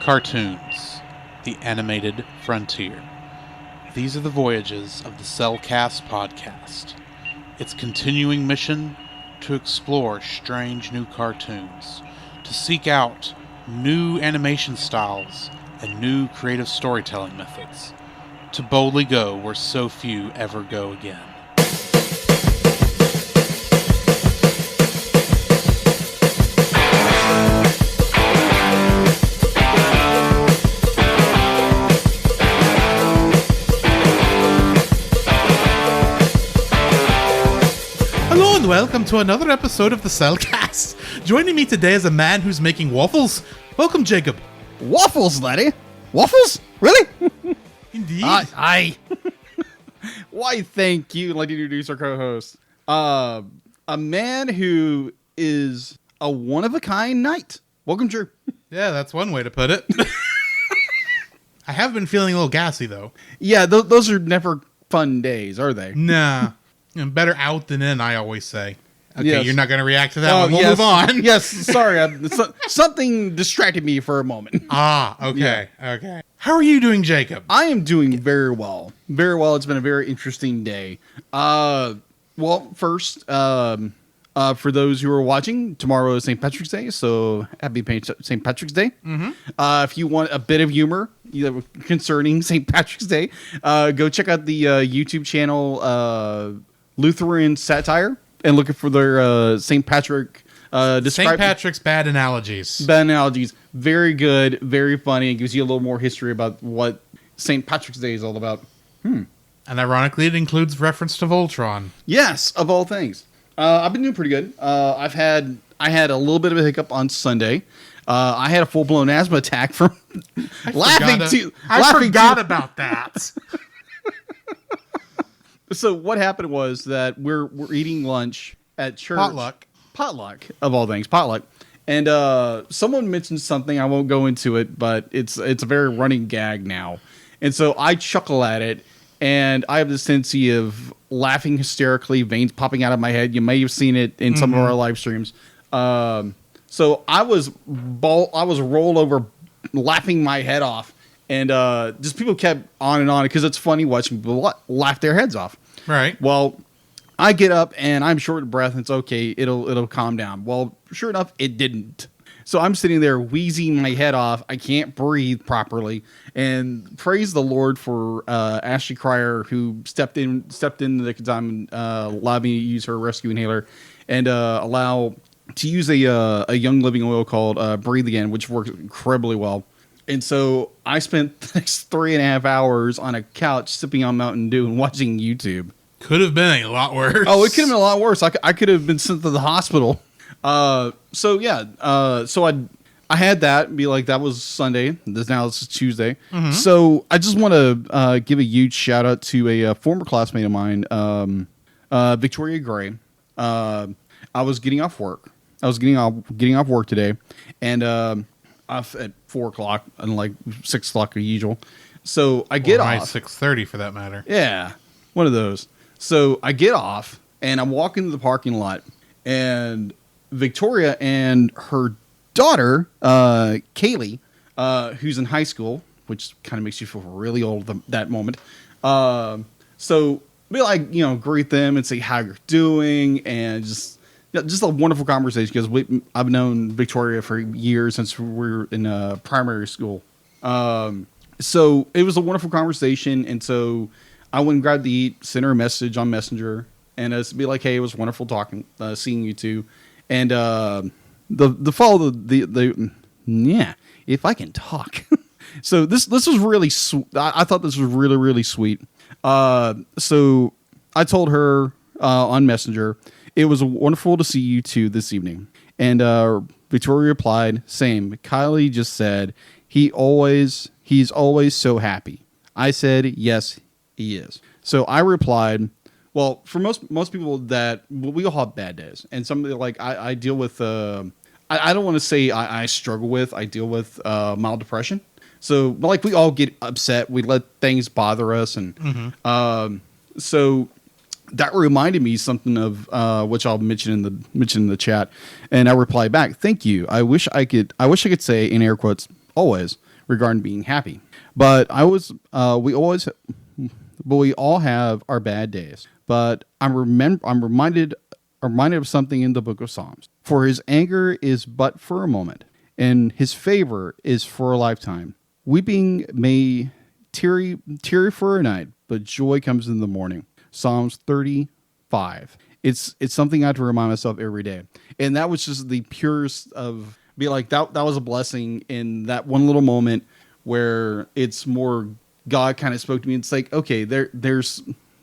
Cartoons, the animated frontier. These are the voyages of the Cellcast podcast. Its continuing mission to explore strange new cartoons, to seek out new animation styles and new creative storytelling methods, to boldly go where so few ever go again. Welcome to another episode of the Cellcast. Joining me today is a man who's making waffles. Welcome, Jacob. Waffles, laddie? Waffles? Really? Indeed. Aye. Why, thank you. I'd like to introduce our co-host. A man who is a one-of-a-kind knight. Welcome, Drew. Yeah, that's one way to put it. I have been feeling a little gassy, though. Yeah, those are never fun days, are they? Nah. And better out than in, I always say. Okay, yes. You're not going to react to that one. We'll move on. Yes, sorry. Something distracted me for a moment. Okay. Okay. How are you doing, Jacob? I am doing very well. Very well. It's been a very interesting day. Well, first, for those who are watching, tomorrow is St. Patrick's Day, so happy St. Patrick's Day. Mm-hmm. If you want a bit of humor concerning St. Patrick's Day, go check out the YouTube channel Lutheran Satire and looking for their St. Patrick. St. Patrick's bad analogies. Bad analogies. Very good, very funny. It gives you a little more history about what St. Patrick's Day is all about. And ironically, it includes reference to Voltron. Yes, of all things. I've been doing pretty good. I had a little bit of a hiccup on Sunday. I had a full blown asthma attack from I forgot about that. So what happened was that we're eating lunch at church. Potluck of all things, potluck. And someone mentioned something. I won't go into it, but it's a very running gag now. And so I chuckle at it, and I have this tendency of laughing hysterically, veins popping out of my head. You may have seen it in some of our live streams. So I was rolled over, laughing my head off, and just people kept on and on because it's funny watching people laugh their heads off. Right. Well, I get up and I'm short of breath. And it's okay. It'll calm down. Well, sure enough, it didn't. So I'm sitting there wheezing my head off. I can't breathe properly. And praise the Lord for Ashley Cryer, who stepped in the nick of time and allowed me to use her rescue inhaler and allow to use a Young Living oil called Breathe Again, which works incredibly well. And so I spent the next 3.5 hours on a couch sipping on Mountain Dew and watching YouTube. Could have been a lot worse. Oh, it could have been a lot worse. I could have been sent to the hospital. So I had that and be like, that was Sunday. Now this is Tuesday. Mm-hmm. So I just want to give a huge shout out to a former classmate of mine, Victoria Gray. I was getting off work. I was getting off work today, and off at 4:00 and like 6:00 as usual. So I get off 6:30 for that matter. Yeah, one of those. So I get off and I'm walking to the parking lot, and Victoria and her daughter, Kaylee, who's in high school, which kind of makes you feel really old at that moment. So we greet them and say how you're doing, and just a wonderful conversation because I've known Victoria for years since we were in primary school. So it was a wonderful conversation, and so I went and grabbed to eat, sent her a message on Messenger, and it's be like, hey, it was wonderful seeing you two. And the follow if I can talk. So this was really sweet. I thought this was really, really sweet. So I told her on Messenger, it was wonderful to see you two this evening. And Victoria replied, same. Kylie just said, he's always so happy. I said, yes, he is. So I replied, well, for most people we all have bad days. And something like I deal with, I don't want to say I struggle with, I deal with mild depression. So like we all get upset. We let things bother us. And so that reminded me something of which I'll mention in the chat. And I replied back, thank you. I wish I could say in air quotes, always regarding being happy. But we all have our bad days. But I'm reminded of something in the book of Psalms. For his anger is but for a moment, and his favor is for a lifetime. Weeping may tarry for a night, but joy comes in the morning. Psalms 35. It's something I have to remind myself every day. And that was just the purest of be like that was a blessing in that one little moment where it's more God kind of spoke to me. It's like, okay, there's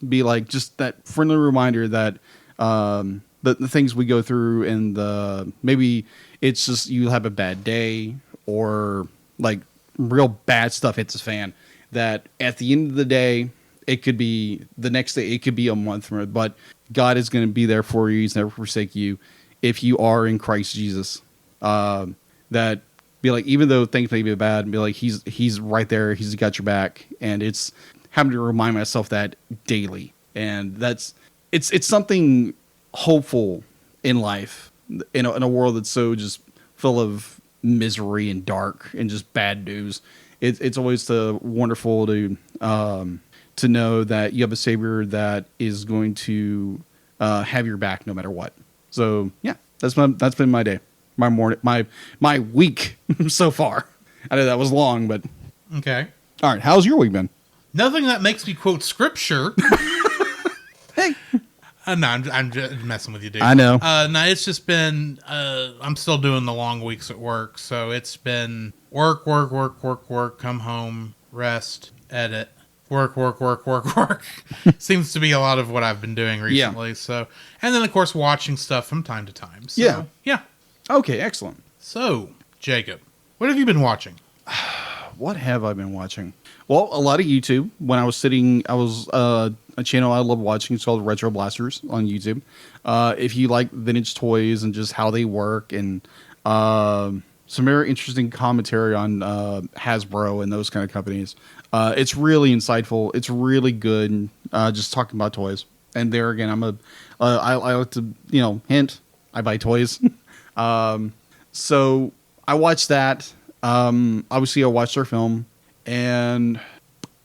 be like just that friendly reminder that the things we go through and maybe it's just you have a bad day or like real bad stuff hits the fan, that at the end of the day, it could be the next day, it could be a month from it, but God is going to be there for you. He's never forsake you if you are in Christ Jesus. That be like, even though things may be bad, be like, he's right there. He's got your back. And it's having to remind myself that daily. And it's something hopeful in life in a world that's so just full of misery and dark and just bad news. It's always wonderful to know that you have a Savior that is going to have your back no matter what. So yeah, that's been my day, my morning, my week so far. I know that was long, but Okay. all right. How's your week been? Nothing that makes me quote scripture. Hey, No, I'm just messing with you, dude. I know. No, it's just been, I'm still doing the long weeks at work. So it's been work, come home, rest, edit, work. Seems to be a lot of what I've been doing recently. Yeah. So, and then of course watching stuff from time to time. So, yeah. Okay, excellent. So, Jacob, what have you been watching? What have I been watching? Well, a lot of YouTube. When I was a channel I love watching. It's called Retro Blasters on YouTube. If you like vintage toys and just how they work, and some very interesting commentary on Hasbro and those kind of companies. It's really insightful. It's really good. Just talking about toys. And there again, I like to, hint, I buy toys. So I watched that. Obviously I watched their film. And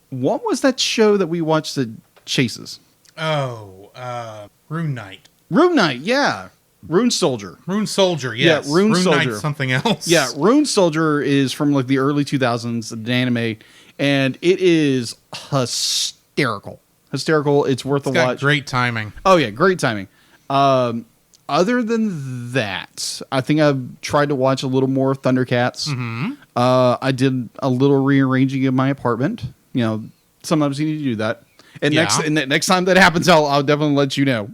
what was that show that we watched that chases? Oh, Rune Knight. Rune Knight, yeah. Rune Soldier. Rune Soldier, yes. Yeah, Rune Soldier. Knight's something else. Yeah, Rune Soldier is from like the early 2000s, the anime, and it is hysterical. It's worth a watch. Great timing. Oh yeah, great timing. Other than that, I think I've tried to watch a little more Thundercats. Mm-hmm. I did a little rearranging of my apartment. Sometimes you need to do that. And next time that happens, I'll definitely let you know.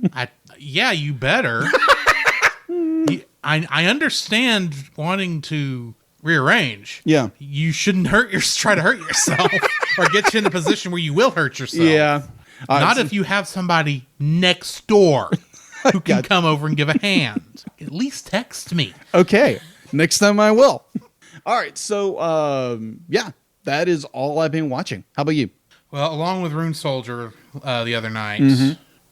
Yeah, you better. I understand wanting to rearrange. Yeah. You shouldn't try to hurt yourself or get you in a position where you will hurt yourself. Yeah. Not if you have somebody next door who can come over and give a hand. At least text me. Okay. Next time I will. All right. So, yeah, that is all I've been watching. How about you? Well, along with Rune Soldier the other night,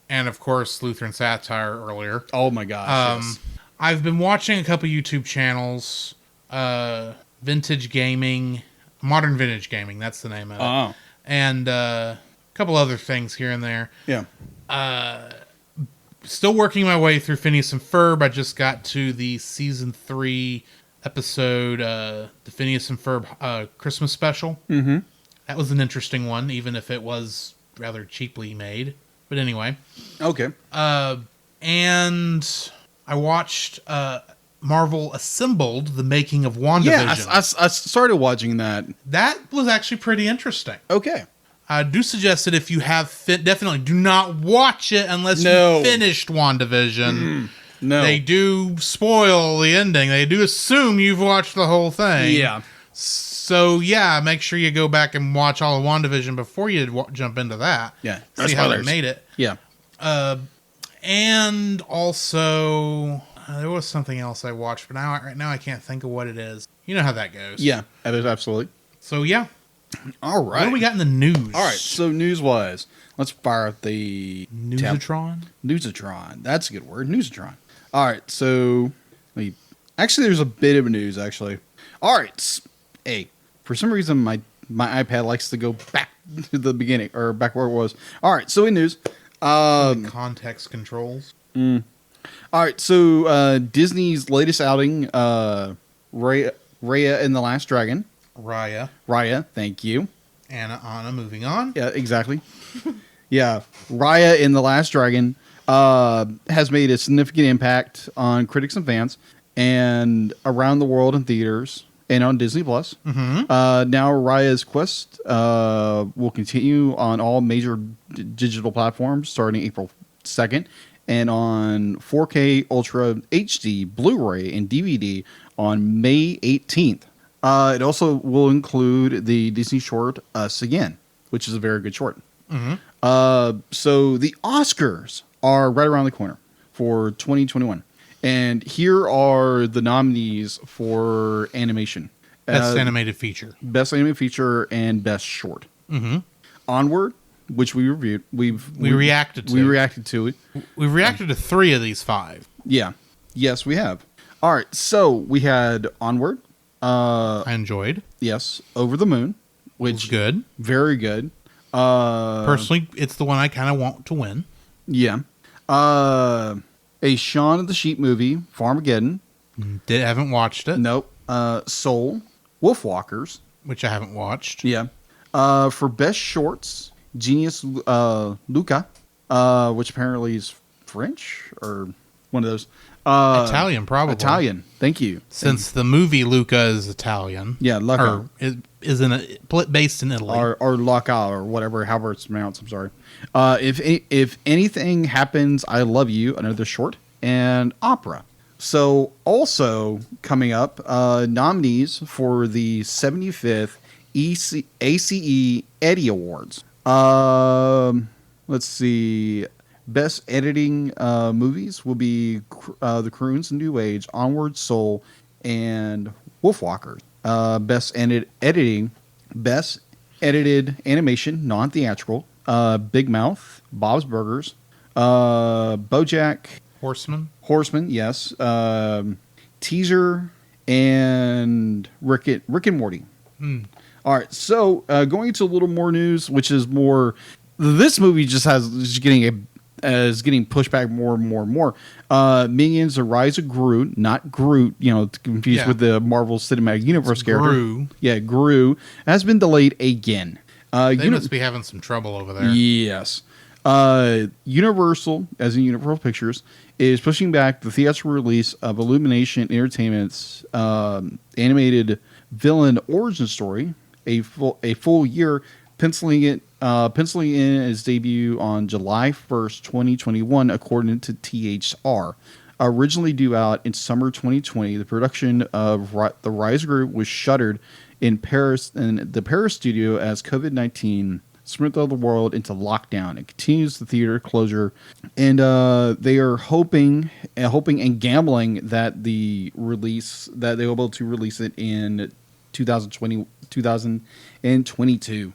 and of course Lutheran Satire earlier. Oh my gosh! Yes. I've been watching a couple YouTube channels, Vintage Gaming, Modern Vintage Gaming. That's the name of it, and a couple other things here and there. Yeah. Still working my way through Phineas and Ferb. I just got to the season 3 episode, the Phineas and Ferb Christmas special. Mm-hmm. That was an interesting one, even if it was rather cheaply made. But anyway. Okay. And I watched Marvel Assembled, the making of WandaVision. Yeah, I started watching that. That was actually pretty interesting. Okay. I do suggest that if you have definitely do not watch it unless you finished WandaVision. No. They do spoil the ending. They do assume you've watched the whole thing. Yeah. So, yeah, make sure you go back and watch all of WandaVision before you jump into that. Yeah. See how they made it. Yeah. And also, there was something else I watched, but right now I can't think of what it is. You know how that goes. Yeah, that is absolutely. So, yeah. All right. What do we got in the news? All right, so news-wise, let's fire up the... Newsatron? Newsatron. That's a good word. Newsatron. All right, so... Actually, there's a bit of news, actually. All right. Hey, For some reason, my iPad likes to go back to the beginning or back where it was. All right, so in news. Context controls. All right, so Disney's latest outing, Raya and the Last Dragon. Raya, thank you. Anna, moving on. Yeah, exactly. Yeah, Raya and the Last Dragon has made a significant impact on critics and fans, and around the world in theaters and on Disney Plus. Now, Raya's quest will continue on all major digital platforms starting April 2nd, and on 4K Ultra HD, Blu-ray, and DVD on May 18th. It also will include the Disney short Us Again, which is a very good short. So the Oscars are right around the corner for 2021. And here are the nominees for animation. Best animated feature. Best animated feature and best short. Onward, which we reviewed. We reacted to. We reacted to it. We've reacted to 3 of these 5. Yeah. Yes, we have. All right. So we had Onward. I enjoyed. Yes. Over the Moon, which was good. Very good. Personally, it's the one I kind of want to win. Yeah. A Shaun of the Sheep movie, Farmageddon. Haven't watched it. Nope. Soul, Wolfwalkers, which I haven't watched. Yeah. For best shorts, Genius Luca, which apparently is French or one of those. Italian, probably. Italian. Thank you. Since the movie Luca is Italian. Yeah, Luca. Or is based in Italy. Or Luca or whatever, however it's pronounced. I'm sorry. If Anything Happens, I Love You, another short, and opera. So also coming up, nominees for the 75th ACE Eddie Awards. Let's see. Best editing movies will be The Croons, New Age, Onward, Soul, and Wolfwalkers. Best edited animation, non-theatrical, Big Mouth, Bob's Burgers, BoJack Horseman, yes, Teaser, and Rick and Morty. All right, so going into a little more news, which is more. This movie is getting pushed back more and more and more. Minions: The Rise of Gru, not Groot, confused with the Marvel Cinematic Universe character. Gru. Yeah, Gru has been delayed again. They must be having some trouble over there. Yes. Universal, as in Universal Pictures, is pushing back the theatrical release of Illumination Entertainment's animated villain origin story a full year, penciling in its debut on July 1st, 2021, according to THR. Originally due out in summer 2020, the production of The Rise Group was shuttered in Paris, in the Paris studio, as COVID-19 sprinkled the world into lockdown. It continues the theater closure, and they are hoping and gambling that they'll be able to release it in 2022.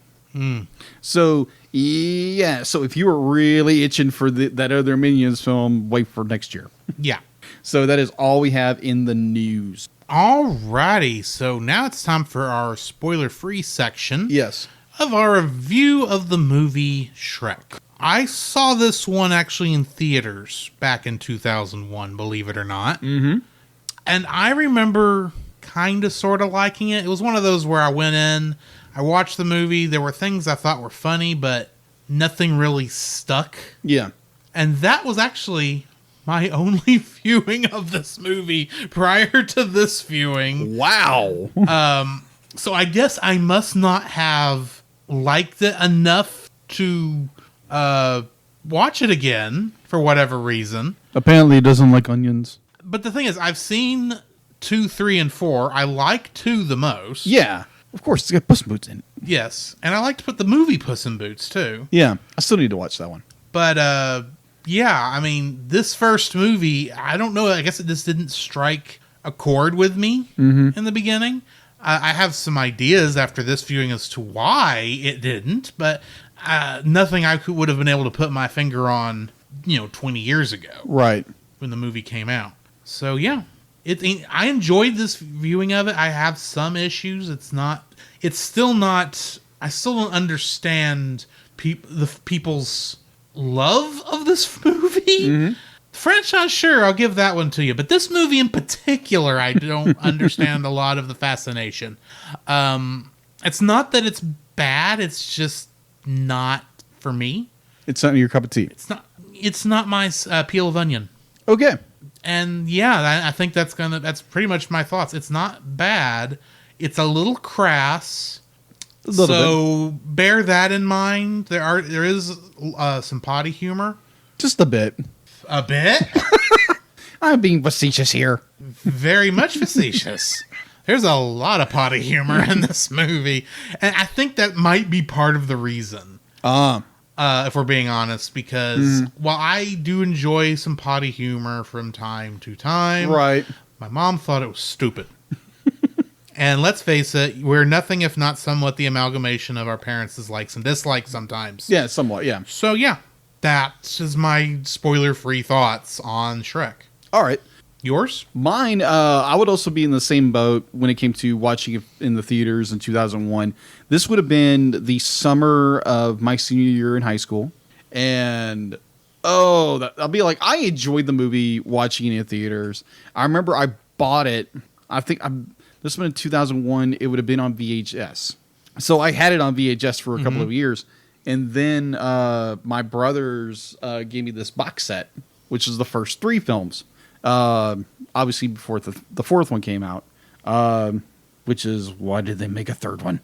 So yeah, so if you were really itching for that other Minions film, wait for next year. Yeah. So that is all we have in the news. Alrighty, so now it's time for our spoiler-free section. Yes. Of our review of the movie Shrek. I saw this one actually in theaters back in 2001, believe it or not. Mm-hmm. And I remember kind of sort of liking it. It was one of those where I went in, I watched the movie, there were things I thought were funny, but nothing really stuck. Yeah. And that was actually my only viewing of this movie prior to this viewing. Wow. So I guess I must not have liked it enough to watch it again for whatever reason. Apparently it doesn't like onions. But the thing is, I've seen 2, 3, and 4. I like 2 the most. Yeah. Of course, it's got Puss in Boots in it. Yes. And I like to put the movie Puss in Boots, too. Yeah. I still need to watch that one. But, yeah, I mean, this first movie, I don't know. I guess it just didn't strike a chord with me in the beginning. I have some ideas after this viewing as to why it didn't, but nothing I would have been able to put my finger on, 20 years ago. Right. When the movie came out. So, yeah. I enjoyed this viewing of it. I have some issues. It's still not. I still don't understand people's love of this movie. Mm-hmm. Franchise, sure, I'll give that one to you. But this movie in particular, I don't understand a lot of the fascination. It's not that it's bad. It's just not for me. It's not your cup of tea. It's not my peel of onion. Okay. And yeah, I think that's pretty much my thoughts. It's not bad. It's a little crass. So bear that in mind. There is some potty humor. Just a bit. A bit? I'm being facetious here. Very much facetious. There's a lot of potty humor in this movie. And I think that might be part of the reason. If we're being honest. Because while I do enjoy some potty humor from time to time, right, my mom thought it was stupid. And let's face it, we're nothing if not somewhat the amalgamation of our parents' likes and dislikes sometimes. Yeah, somewhat, yeah. So yeah, that is my spoiler-free thoughts on Shrek. All right. Yours? Mine, I would also be in the same boat when it came to watching it in the theaters in 2001. This would have been the summer of my senior year in high school. And, I'll be like, I enjoyed the movie watching it in theaters. I remember I bought it. This one in 2001, it would have been on VHS. So I had it on VHS for a couple of years. And then my brothers gave me this box set, which is the first 3 films. Obviously before the fourth one came out, which is, why did they make a third one?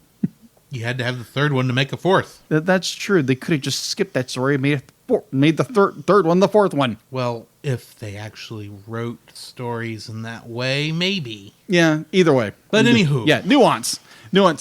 You had to have the third one to make a fourth. That's true. They could have just skipped that story and made the third one the fourth one. Well, if they actually wrote stories in that way, maybe. Yeah, either way. But anywho. Yeah, nuance.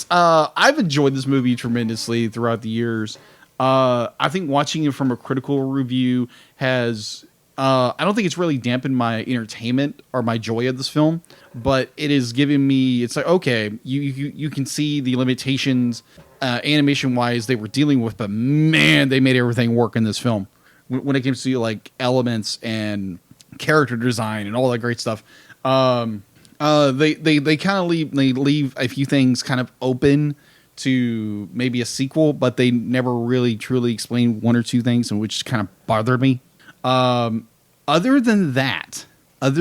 I've enjoyed this movie tremendously throughout the years. I think watching it from a critical review has... I don't think it's really dampened my entertainment or my joy of this film, but it is giving me, it's like, okay, you can see the limitations animation wise they were dealing with, but man, they made everything work in this film when it comes to like elements and character design and all that great stuff. They kind of leave a few things kind of open to maybe a sequel, but they never really truly explain 1 or 2 things, and which kind of bothered me. Other than that, I've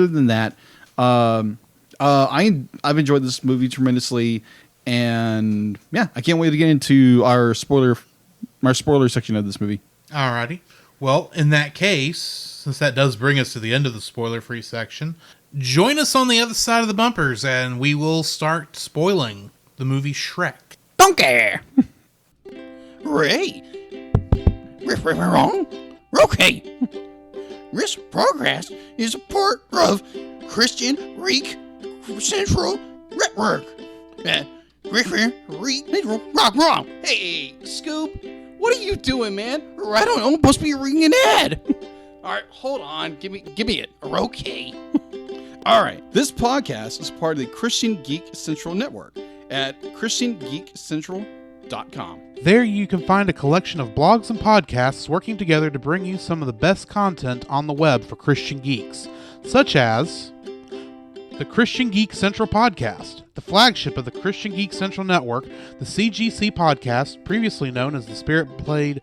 enjoyed this movie tremendously, and yeah, I can't wait to get into our spoiler section of this movie. Alrighty. Well, in that case, since that does bring us to the end of the spoiler-free section, join us on the other side of the bumpers, and we will start spoiling the movie Shrek. Donkey! Ray! Wrong? Okay. This progress is a part of Christian Reek Central Network. Wrong. Hey, Scoop, what are you doing, man? I don't know. I'm supposed to be reading an ad. All right, hold on. Give me it. Okay. All right. This podcast is part of the Christian Geek Central Network at ChristianGeekCentral.com. There you can find a collection of blogs and podcasts working together to bring you some of the best content on the web for Christian geeks, such as the Christian Geek Central Podcast, the flagship of the Christian Geek Central Network. The CGC Podcast, previously known as the Spirit Blade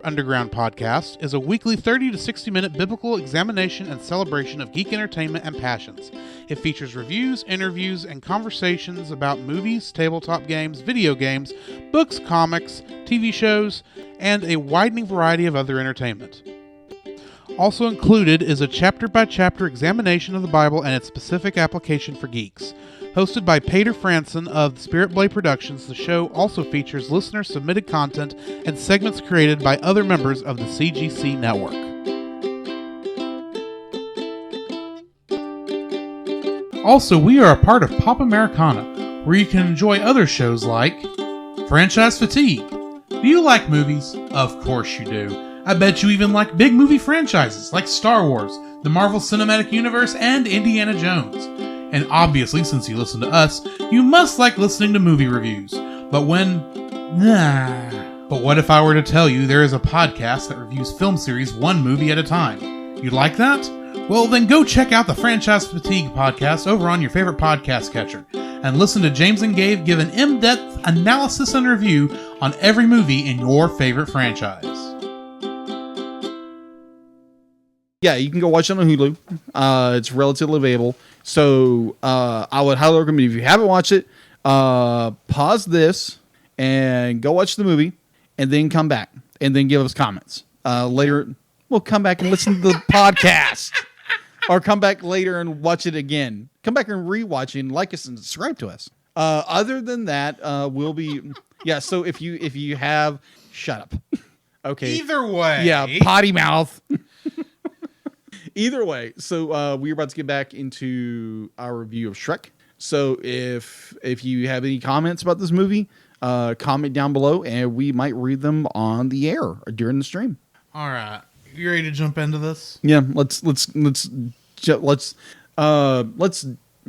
Underground Podcast, is a weekly 30 to 60 minute biblical examination and celebration of geek entertainment and passions. It features reviews, interviews, and conversations about movies, tabletop games, video games, books, comics, TV shows, and a widening variety of other entertainment. Also included is a chapter-by-chapter examination of the Bible and its specific application for geeks. Hosted by Peter Franson of Spirit Blade Productions, the show also features listener-submitted content and segments created by other members of the CGC network. Also, we are a part of Pop Americana, where you can enjoy other shows like Franchise Fatigue. Do you like movies? Of course you do. I bet you even like big movie franchises like Star Wars, the Marvel Cinematic Universe, and Indiana Jones. And obviously, since you listen to us, you must like listening to movie reviews. But what if I were to tell you there is a podcast that reviews film series one movie at a time? You'd like that? Well, then go check out the Franchise Fatigue podcast over on your favorite podcast catcher and listen to James and Gabe give an in-depth analysis and review on every movie in your favorite franchise. Yeah, you can go watch it on Hulu. It's relatively available. So I would highly recommend, if you haven't watched it, pause this and go watch the movie and then come back and then give us comments. Later, we'll come back and listen to the podcast. Or come back later and watch it again. Come back and rewatch it and like us and subscribe to us. Other than that, we'll be... Yeah, so if you have... Shut up. Okay. Either way. Yeah, potty mouth. Either way. So we're about to get back into our review of Shrek. So if you have any comments about this movie, comment down below and we might read them on the air or during the stream. All right. You ready to jump into this? Yeah, let's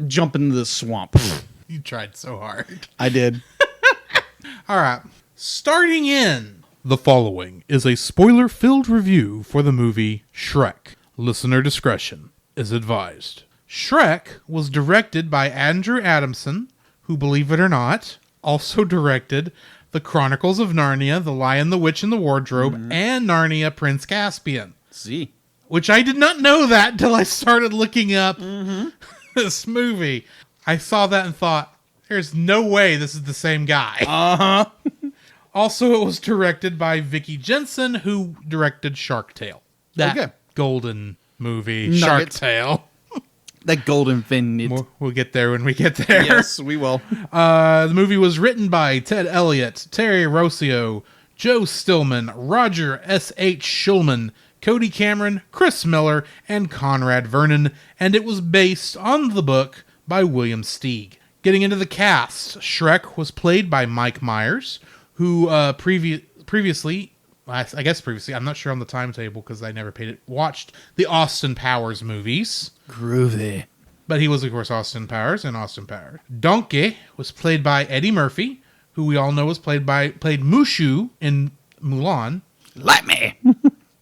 jump into the swamp. You tried so hard. I did. All right. Starting in, the following is a spoiler-filled review for the movie Shrek. Listener discretion is advised. Shrek was directed by Andrew Adamson, who, believe it or not, also directed The Chronicles of Narnia, The Lion, the Witch, and the Wardrobe, and Narnia, Prince Caspian. See. Which I did not know that until I started looking up this movie. I saw that and thought, there's no way this is the same guy. Uh-huh. Also, it was directed by Vicky Jensen, who directed Shark Tale. That golden movie, Nuggets. Shark Tale. That golden fin. We'll get there when we get there. Yes, we will. The movie was written by Ted Elliott, Terry Rossio, Joe Stillman, Roger S.H. Schulman, Cody Cameron, Chris Miller, and Conrad Vernon, and it was based on the book by William Steig. Getting into the cast, Shrek was played by Mike Myers, who previously, I'm not sure on the timetable because I never watched the Austin Powers movies. Groovy. But he was, of course, Austin Powers and Austin Powers. Donkey was played by Eddie Murphy, who we all know played Mushu in Mulan. Let me.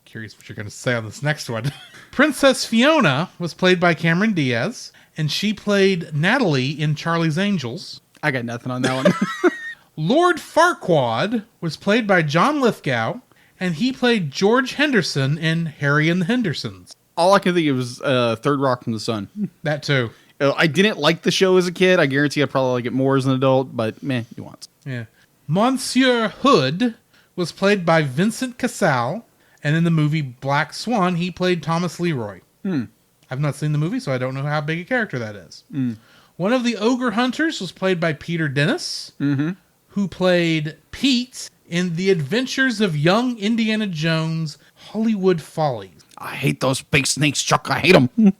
Curious what you're going to say on this next one. Princess Fiona was played by Cameron Diaz, and she played Natalie in Charlie's Angels. I got nothing on that one. Lord Farquaad was played by John Lithgow, and he played George Henderson in Harry and the Hendersons. All I can think of was Third Rock from the Sun. That too. I didn't like the show as a kid. I guarantee I'd probably like it more as an adult, but meh, you want. Yeah. Monsieur Hood was played by Vincent Cassel, and in the movie Black Swan, he played Thomas Leroy. I've not seen the movie, so I don't know how big a character that is. One of the ogre hunters was played by Peter Dennis, who played Pete in The Adventures of Young Indiana Jones, Hollywood Follies. I hate those big snakes, Chuck. I hate them.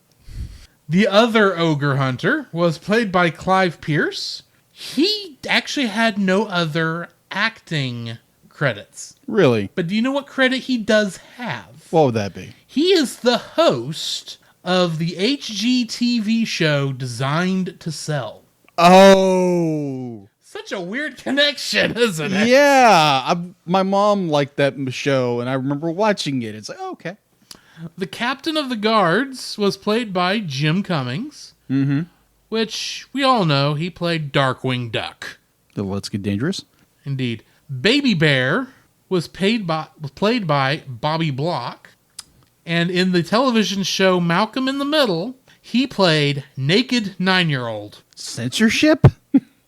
The other ogre hunter was played by Clive Pierce. He actually had no other acting credits. Really? But do you know what credit he does have? What would that be? He is the host of the HGTV show Designed to Sell. Oh. Such a weird connection, isn't it? Yeah. My mom liked that show, and I remember watching it. It's like, oh, okay. The captain of the guards was played by Jim Cummings, which we all know he played Darkwing Duck. Let's Get Dangerous. Indeed. Baby Bear was played by Bobby Block, and in the television show Malcolm in the Middle, he played Naked 9-Year-Old. Censorship?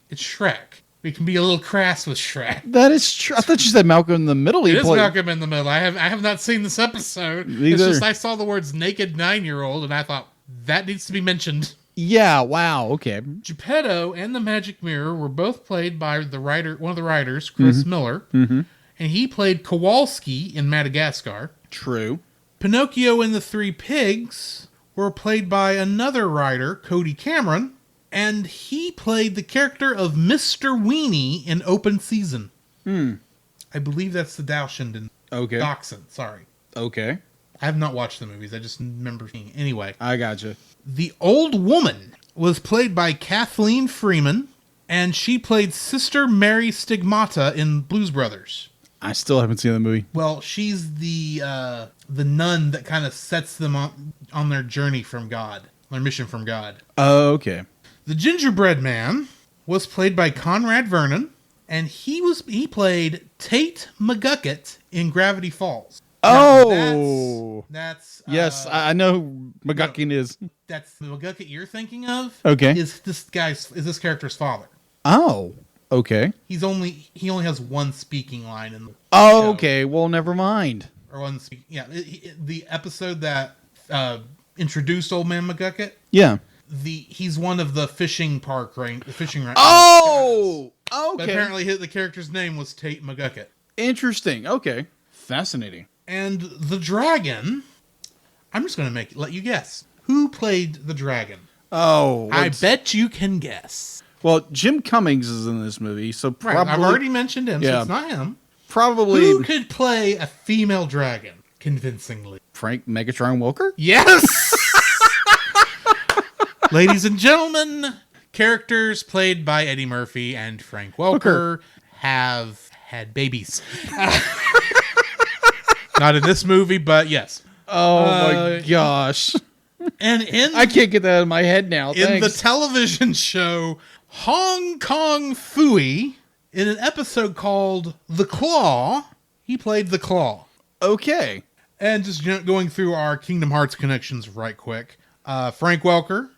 It's Shrek. We can be a little crass with Shrek. That is true. I thought you said Malcolm in the Middle. It is Malcolm in the Middle. I have not seen this episode. Neither. It's just I saw the words naked 9-year-old and I thought that needs to be mentioned. Yeah, wow, okay. Geppetto and the Magic Mirror were both played by one of the writers, Chris Miller. And he played Kowalski in Madagascar. True. Pinocchio and the Three Pigs were played by another writer, Cody Cameron. And he played the character of Mr. Weenie in Open Season. I believe that's the Dachshund. Okay. Dachshund, sorry. Okay. I have not watched the movies. I just remember seeing it. Anyway. I gotcha. The Old Woman was played by Kathleen Freeman, and she played Sister Mary Stigmata in Blues Brothers. I still haven't seen the movie. Well, she's the nun that kind of sets them on their journey from God, their mission from God. Oh, okay. The gingerbread man was played by Conrad Vernon, and he played Tate McGucket in Gravity Falls. Oh, that's yes, I know who McGuckin is. That's the McGucket you're thinking of. Okay, is this character's father? Oh, okay. He only has one speaking line in the Oh, show. okay. Well, never mind. Or one speak. Yeah, the episode that introduced Old Man McGucket. Yeah. He's one of the fishing park the fishing guys. Oh, okay. But apparently the character's name was Tate McGucket. Interesting. Okay, fascinating. And the dragon, I'm just going to let you guess. Who played the dragon? Oh, I bet you can guess. Well, Jim Cummings is in this movie, so probably... Right, I've already mentioned him, so it's not him. Probably... Who could play a female dragon convincingly? Frank Megatron Welker? Yes! Ladies and gentlemen, characters played by Eddie Murphy and Frank Welker have had babies. Not in this movie, but yes. Oh my gosh. And I can't get that out of my head now. In the television show Hong Kong Phooey, in an episode called The Claw, he played the Claw. Okay. And just going through our Kingdom Hearts connections right quick. Frank Welker,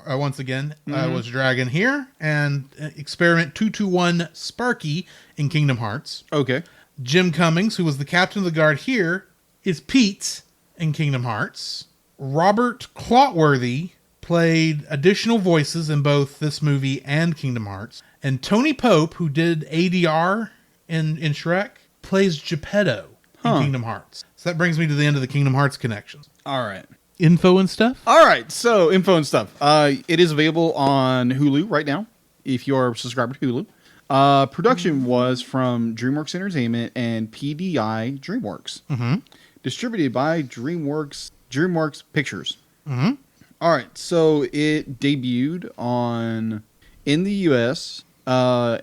once again, was Dragon here. And Experiment 221 Sparky in Kingdom Hearts. Okay. Jim Cummings, who was the captain of the guard here, is Pete in Kingdom Hearts. Robert Clotworthy played additional voices in both this movie and Kingdom Hearts. And Tony Pope, who did ADR in Shrek, plays Geppetto in Kingdom Hearts. So that brings me to the end of the Kingdom Hearts connections. All right. Info and stuff? All right. So, info and stuff. It is available on Hulu right now, if you're a subscriber to Hulu. Production was from DreamWorks Entertainment and PDI DreamWorks. Mm-hmm. Distributed by DreamWorks Pictures. Mm-hmm. All right, so it debuted in the U.S.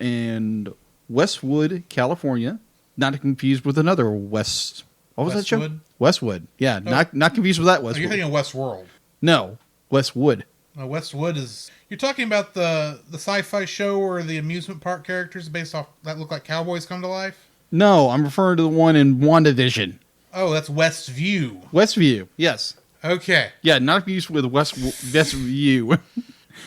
In Westwood, California. Not to confuse with another West. What was that show? Westwood. Yeah, not confused with that Westwood. You're thinking of Westworld. No, Westwood. Westwood is... You're talking about the sci-fi show or the amusement park characters based off that look like cowboys come to life? No, I'm referring to the one in WandaVision. Oh, that's Westview. Westview, yes. Okay. Yeah, not confused with Westview.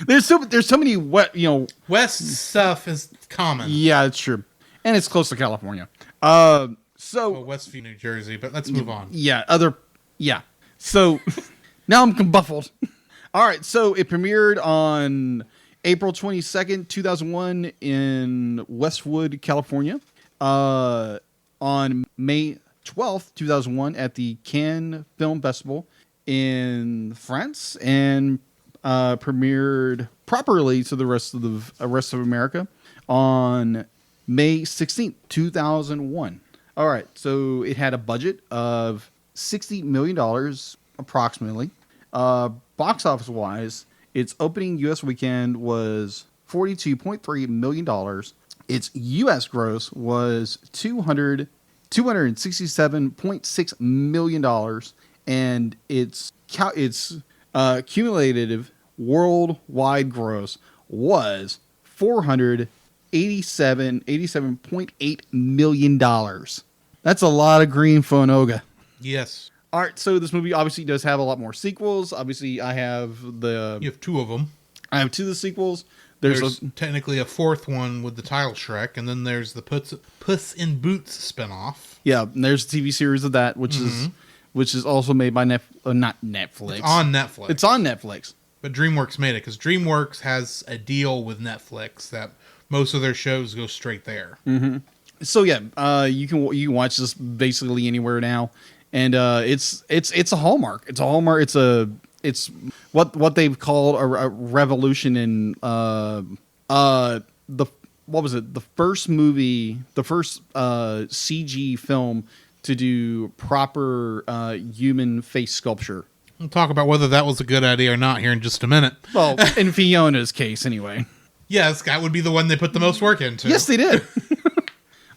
There's so many West stuff is common. Yeah, it's true, and it's close to California. Westview, New Jersey, but let's move on. So now I'm combuffled. All right, so it premiered on April 22nd, 2001 in Westwood, California. On May 12th, 2001 at the Cannes Film Festival in France, and premiered properly to the rest of America on May 16th, 2001. All right, so it had a budget of $60 million approximately. Box office wise, its opening U.S. weekend was $42.3 million. Its U.S. gross was $267.6 million, and its cumulative worldwide gross was $487.8 million. That's a lot of green Fonoga. Yes. All right, so this movie obviously does have a lot more sequels. Obviously, you have two of them. I have two of the sequels. There's technically a fourth one with the title Shrek, and then there's the Puss in Boots spinoff. Yeah, and there's a TV series of that, which is also made by not Netflix. It's on Netflix. It's on Netflix. But DreamWorks made it because DreamWorks has a deal with Netflix that most of their shows go straight there. Mm-hmm. So yeah, you can watch this basically anywhere now, and it's a Hallmark. It's a Hallmark. It's what they've called a revolution in the first movie, the first CG film to do proper human face sculpture. We'll talk about whether that was a good idea or not here in just a minute. Well, in Fiona's case, anyway. Yes, that would be the one they put the most work into. Yes, they did.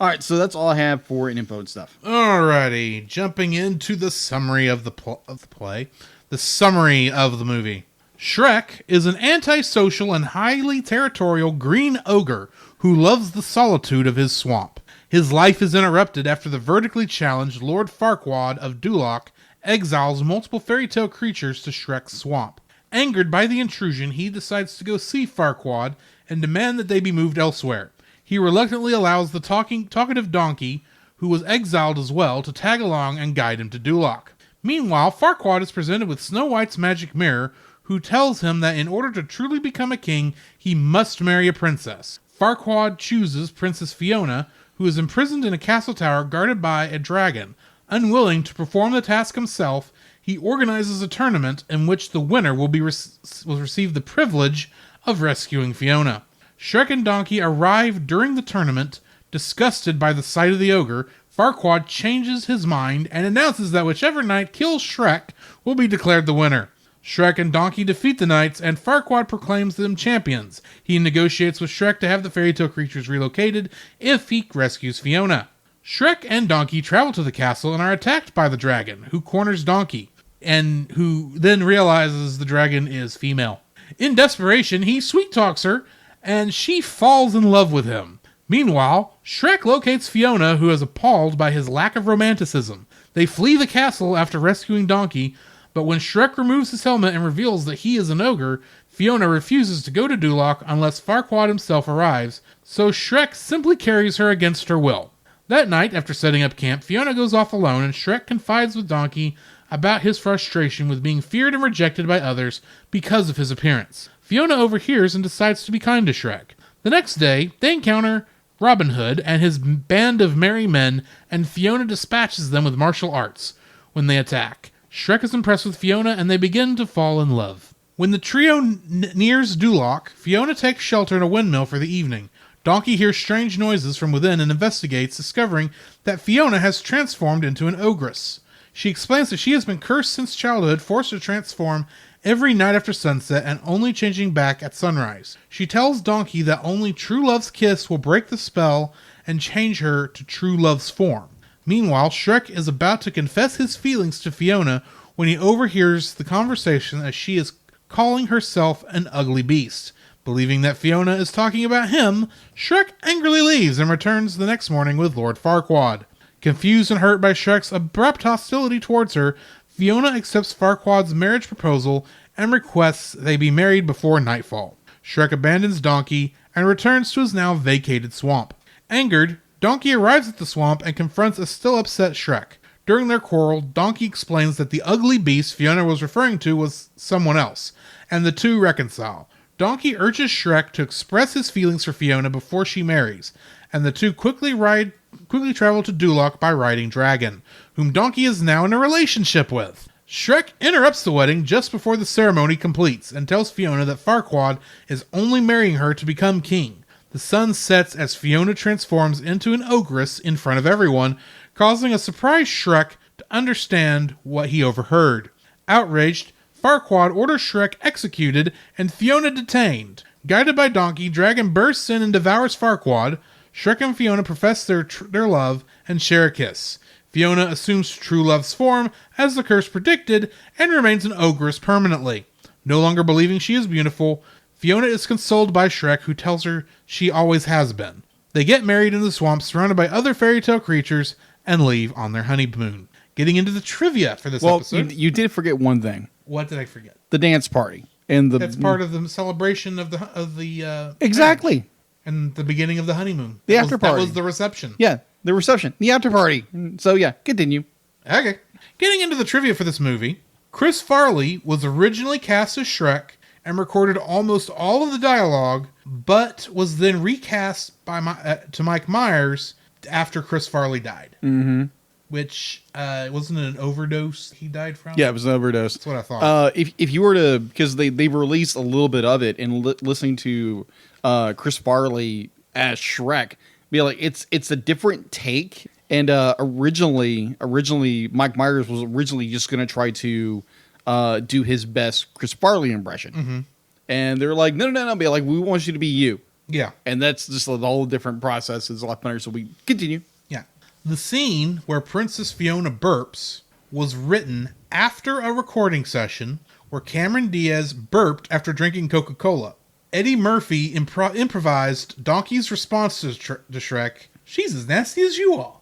All right, so that's all I have for info and stuff. Alrighty, jumping into the summary of the play, the summary of the movie. Shrek is an antisocial and highly territorial green ogre who loves the solitude of his swamp. His life is interrupted after the vertically challenged Lord Farquaad of Duloc exiles multiple fairy tale creatures to Shrek's swamp. Angered by the intrusion, he decides to go see Farquaad and demand that they be moved elsewhere. He reluctantly allows the talkative donkey, who was exiled as well, to tag along and guide him to Duloc. Meanwhile, Farquaad is presented with Snow White's magic mirror, who tells him that in order to truly become a king, he must marry a princess. Farquaad chooses Princess Fiona, who is imprisoned in a castle tower guarded by a dragon. Unwilling to perform the task himself, he organizes a tournament in which the winner will receive the privilege of rescuing Fiona. Shrek and Donkey arrive during the tournament. Disgusted by the sight of the ogre, Farquaad changes his mind and announces that whichever knight kills Shrek will be declared the winner. Shrek and Donkey defeat the knights, and Farquaad proclaims them champions. He negotiates with Shrek to have the fairy tale creatures relocated if he rescues Fiona. Shrek and Donkey travel to the castle and are attacked by the dragon, who corners Donkey, and who then realizes the dragon is female. In desperation, he sweet-talks her, and she falls in love with him. Meanwhile, Shrek locates Fiona, who is appalled by his lack of romanticism. They flee the castle after rescuing Donkey, but when Shrek removes his helmet and reveals that he is an ogre, Fiona refuses to go to Duloc unless Farquaad himself arrives, so Shrek simply carries her against her will. That night, after setting up camp, Fiona goes off alone, and Shrek confides with Donkey about his frustration with being feared and rejected by others because of his appearance. Fiona overhears and decides to be kind to Shrek. The next day, they encounter Robin Hood and his band of merry men, and Fiona dispatches them with martial arts when they attack. Shrek is impressed with Fiona, and they begin to fall in love. When the trio nears Duloc, Fiona takes shelter in a windmill for the evening. Donkey hears strange noises from within and investigates, discovering that Fiona has transformed into an ogress. She explains that she has been cursed since childhood, forced to transform every night after sunset and only changing back at sunrise. She tells Donkey that only true love's kiss will break the spell and change her to true love's form. Meanwhile, Shrek is about to confess his feelings to Fiona when he overhears the conversation as she is calling herself an ugly beast. Believing that Fiona is talking about him, Shrek angrily leaves and returns the next morning with Lord Farquaad. Confused and hurt by Shrek's abrupt hostility towards her, Fiona accepts Farquaad's marriage proposal and requests they be married before nightfall. Shrek abandons Donkey and returns to his now vacated swamp. Angered, Donkey arrives at the swamp and confronts a still upset Shrek. During their quarrel, Donkey explains that the ugly beast Fiona was referring to was someone else, and the two reconcile. Donkey urges Shrek to express his feelings for Fiona before she marries, and the two quickly travel to Duloc by riding Dragon, whom Donkey is now in a relationship with. Shrek interrupts the wedding just before the ceremony completes and tells Fiona that Farquaad is only marrying her to become king. The sun sets as Fiona transforms into an ogress in front of everyone, causing a surprised Shrek to understand what he overheard. Outraged, Farquaad orders Shrek executed and Fiona detained. Guided by Donkey, Dragon bursts in and devours Farquaad. Shrek and Fiona profess their love and share a kiss. Fiona assumes true love's form, as the curse predicted, and remains an ogress permanently. No longer believing she is beautiful, Fiona is consoled by Shrek, who tells her she always has been. They get married in the swamp, surrounded by other fairy tale creatures, and leave on their honeymoon. Getting into the trivia for this episode. You did forget one thing. What did I forget? The dance party. And That's part of the celebration of the exactly. marriage. And the beginning of the honeymoon. The after party. That was the reception. Yeah, the reception. The after party. So yeah, continue. Okay. Getting into the trivia for this movie, Chris Farley was originally cast as Shrek and recorded almost all of the dialogue, but was then recast by to Mike Myers after Chris Farley died. Mm-hmm. Which, wasn't it an overdose he died from? Yeah, it was an overdose. That's what I thought. If you were to, because they've released a little bit of it, and listening to Chris Farley as Shrek, be like, it's a different take. And originally, Mike Myers was originally just going to try to do his best Chris Farley impression. Mm-hmm. And they're like, no. Be like, we want you to be you. Yeah. And that's just a whole different process. It's a lot funnier. So we continue. Yeah. The scene where Princess Fiona burps was written after a recording session where Cameron Diaz burped after drinking Coca-Cola. Eddie Murphy improvised Donkey's response to Shrek, "She's as nasty as you are."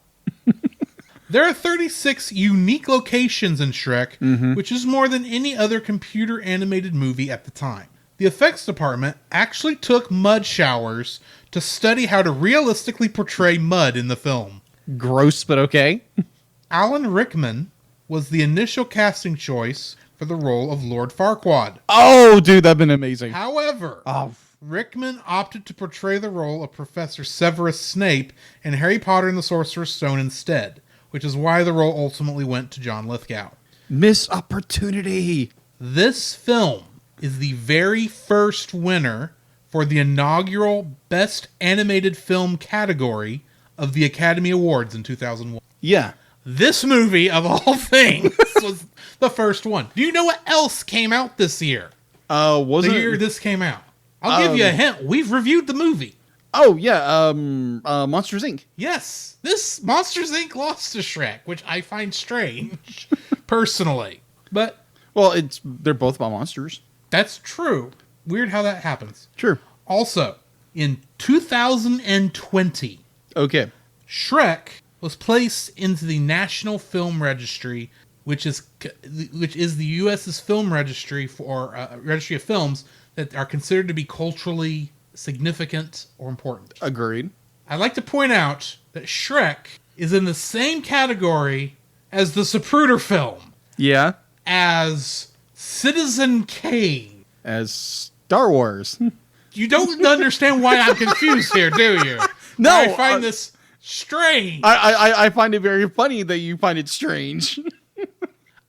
There are 36 unique locations in Shrek, which is more than any other computer animated movie at the time. The effects department actually took mud showers to study how to realistically portray mud in the film. Gross, but okay. Alan Rickman was the initial casting choice for the role of Lord Farquaad. Oh, dude, that'd been amazing. However, Oh, Rickman opted to portray the role of Professor Severus Snape in Harry Potter and the Sorcerer's Stone instead, which is why the role ultimately went to John Lithgow. missed opportunity. This film is the very first winner for the inaugural Best Animated Film category of the Academy Awards in 2001. Yeah. This movie, of all things, was the first one. Do you know what else came out this year? Wasn't The year this came out. I'll give you a hint. We've reviewed the movie. Oh, yeah. Monsters, Inc. Yes, this Monsters, Inc. lost to Shrek, which I find strange, personally. But Well, they're both about monsters. that's true. Weird how that happens. Sure. Also, in 2020, Okay. Shrek was placed into the National Film Registry, which is the U.S.'s film registry for registry of films that are considered to be culturally significant or important. Agreed. I'd like to point out that Shrek is in the same category as the Zapruder film, Yeah. as Citizen Kane. As Star Wars. You don't understand why I'm confused here, do you? No, I find this strange. I find it very funny that you find it strange.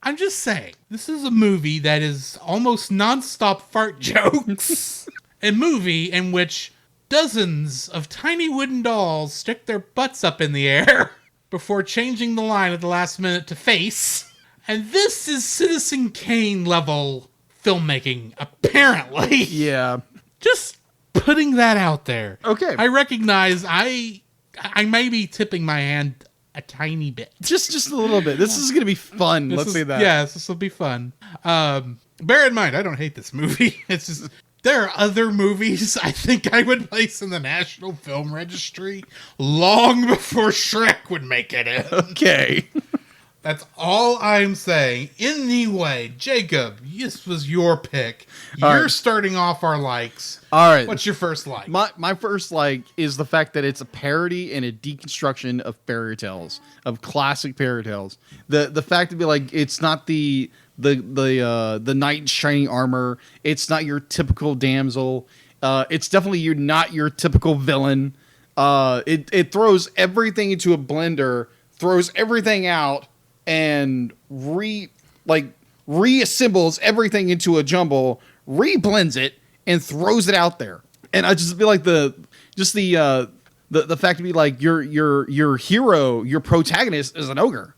I'm just saying, this is a movie that is almost nonstop fart jokes. A movie in which dozens of tiny wooden dolls stick their butts up in the air before changing the line at the last minute to face. And this is Citizen Kane level filmmaking, apparently. Yeah. Just putting that out there. Okay. I recognize I may be tipping my hand a tiny bit. Just a little bit. This is going to be fun. Let's say that. Yes, this will be fun. Bear in mind, I don't hate this movie. It's just, there are other movies I think I would place in the National Film Registry long before Shrek would make it in. Okay. That's all I'm saying. Anyway, Jacob, this was your pick. All You're right. starting off our likes. All right. What's your first like? My first like is the fact that it's a parody and a deconstruction of fairy tales, of classic fairy tales. The fact to be like it's not the knight in shining armor. It's not your typical damsel. It's definitely not your typical villain. It throws everything into a blender, throws everything out, and reassembles everything into a jumble, reblends it, and throws it out there. And I just feel like the fact to be like your hero, your protagonist is an ogre,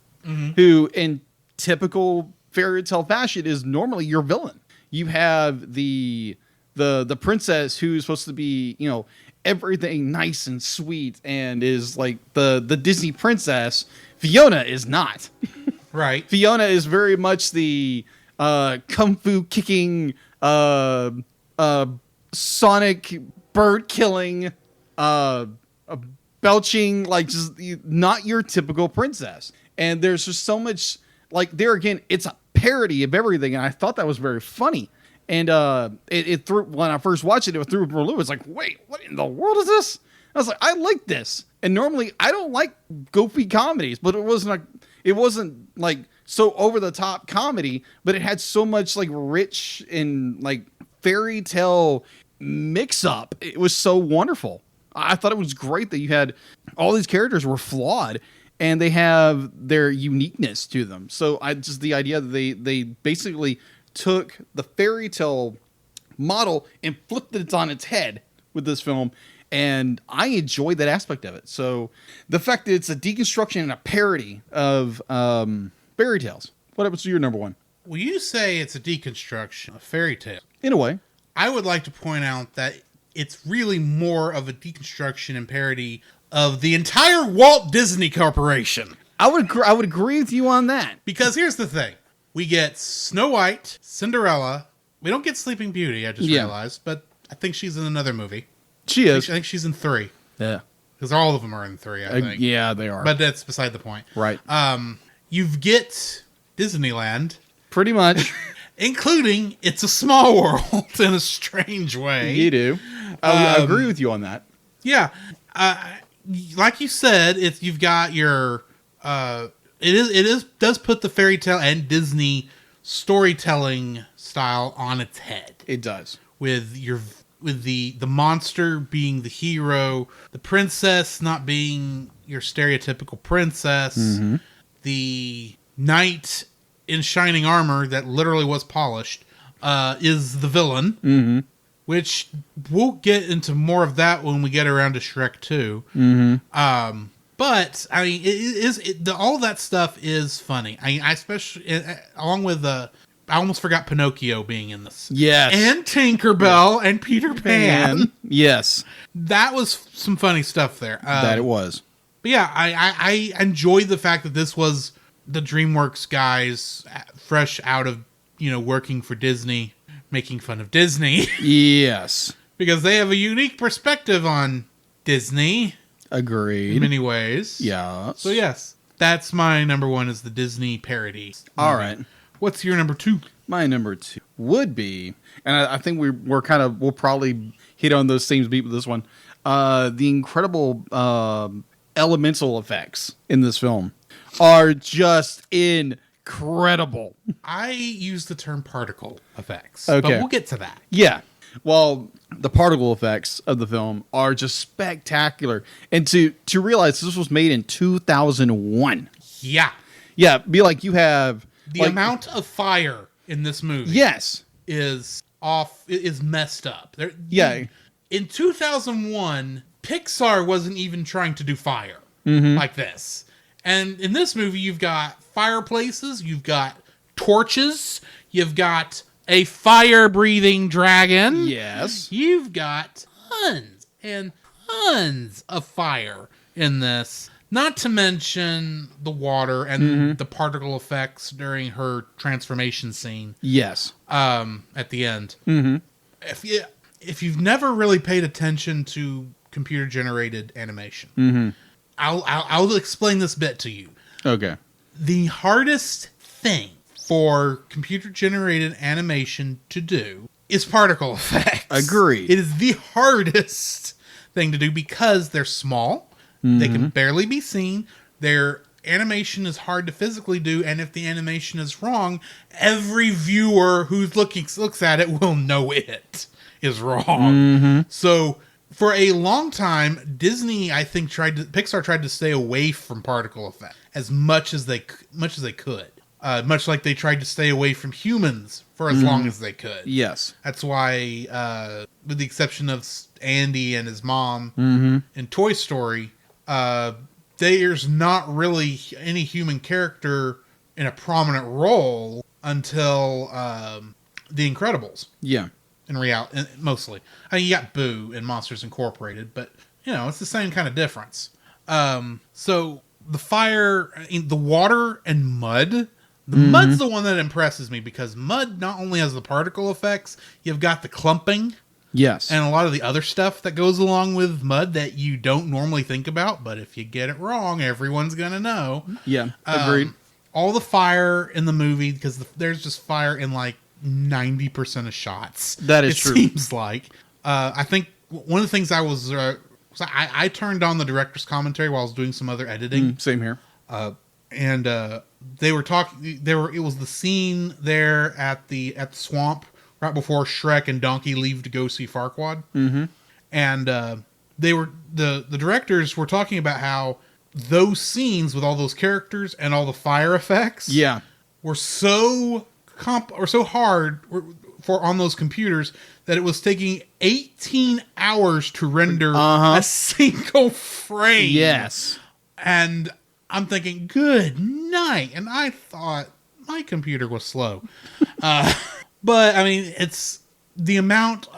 who in typical fairy tale fashion is normally your villain. You have the princess who's supposed to be, everything nice and sweet and is like the Disney princess. Fiona is not. Right. Fiona is very much the kung fu kicking, sonic bird killing, belching, like just not your typical princess. And there's just so much, like, there again, it's a parody of everything, and I thought that was very funny. And it threw, when I first watched it, threw Berlou. It's like, wait, what in the world is this? I was like, I like this. And normally I don't like goofy comedies, but it wasn't like so over the top comedy, but it had so much like rich and like fairy tale mix up. It was so wonderful. I thought it was great that you had all these characters were flawed and they have their uniqueness to them. So the idea that they basically took the fairy tale model and flipped it on its head with this film. And I enjoyed that aspect of it. So the fact that it's a deconstruction and a parody of fairy tales. What was your number one? Well, you say it's a deconstruction of fairy tale. In a way. I would like to point out that it's really more of a deconstruction and parody of the entire Walt Disney Corporation. I would agree with you on that. Because here's the thing. We get Snow White, Cinderella. We don't get Sleeping Beauty, I just realized. But I think she's in another movie. She is. I think she's in 3. Yeah. Because all of them are in 3, I think. Yeah, they are. But that's beside the point. Right. You get Disneyland. Pretty much. Including It's a Small World in a strange way. You do. I agree with you on that. Yeah. Like you said, you've got your... It does put the fairy tale and Disney storytelling style on its head. It does. With the monster being the hero, the princess not being your stereotypical princess, the knight in shining armor that literally was polished is the villain, which we'll get into more of that when we get around to Shrek 2. But I mean, all that stuff is funny. I especially along with I almost forgot Pinocchio being in this. Yes, and Tinkerbell and Peter Pan. Yes, that was some funny stuff there. That it was. But yeah, I enjoyed the fact that this was the DreamWorks guys fresh out of working for Disney, making fun of Disney. Yes, because they have a unique perspective on Disney. Agreed. In many ways. Yeah. So yes, that's my number 1 is the Disney parody. All right. What's your number 2? My number 2 would be, and I think we'll probably hit on those themes beat with this one. The incredible elemental effects in this film are just incredible. I use the term particle effects. Okay. But we'll get to that. Yeah. Well, the particle effects of the film are just spectacular. And to realize this was made in 2001. Yeah. Yeah, be like you have... The amount of fire in this movie yes. is messed up. Yeah. In 2001, Pixar wasn't even trying to do fire like this. And in this movie, you've got fireplaces, you've got torches, you've got a fire-breathing dragon. Yes. You've got tons and tons of fire in this. Not to mention the water and the particle effects during her transformation scene. Yes. At the end. If you've never really paid attention to computer-generated animation, I'll explain this bit to you. Okay. The hardest thing for computer-generated animation to do is particle effects. Agreed. It is the hardest thing to do because they're small. They can barely be seen. Their animation is hard to physically do, and if the animation is wrong, every viewer who looks at it will know it is wrong. So for a long time, Disney, I think, Pixar tried to stay away from particle effects as much as they could. Much like they tried to stay away from humans for as long as they could. Yes. That's why, with the exception of Andy and his mom in Toy Story, there's not really any human character in a prominent role until The Incredibles. Yeah. In reality, mostly. I mean, you got Boo in Monsters Incorporated, but, it's the same kind of difference. So, the fire, the water and mud... The mud's the one that impresses me because mud not only has the particle effects, you've got the clumping. Yes. And a lot of the other stuff that goes along with mud that you don't normally think about, but if you get it wrong, everyone's going to know. Yeah, agreed. All the fire in the movie, because there's just fire in like 90% of shots. That is true. It seems like. I think one of the things I turned on the director's commentary while I was doing some other editing. Same here. And they were talking. It was the scene there at the swamp right before Shrek and Donkey leave to go see Farquaad. And the directors were talking about how those scenes with all those characters and all the fire effects, were so hard on those computers that it was taking 18 hours to render a single frame. Yes. And I'm thinking, good night. And I thought my computer was slow. But, I mean, it's the amount,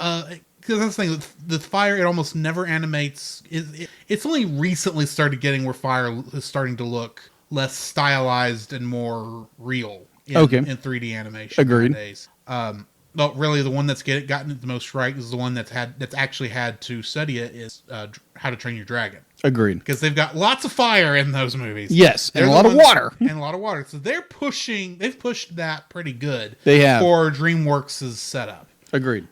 because that's the thing with the fire, it almost never animates. It's only recently started getting where fire is starting to look less stylized and more real in 3D animation. Agreed. Nowadays. No, really, the one that's gotten it the most right is the one that's actually had to study it is How to Train Your Dragon. Agreed. Because they've got lots of fire in those movies. Yes, and a lot of water. And a lot of water. So they've pushed that pretty good. They have. For DreamWorks' setup. Agreed.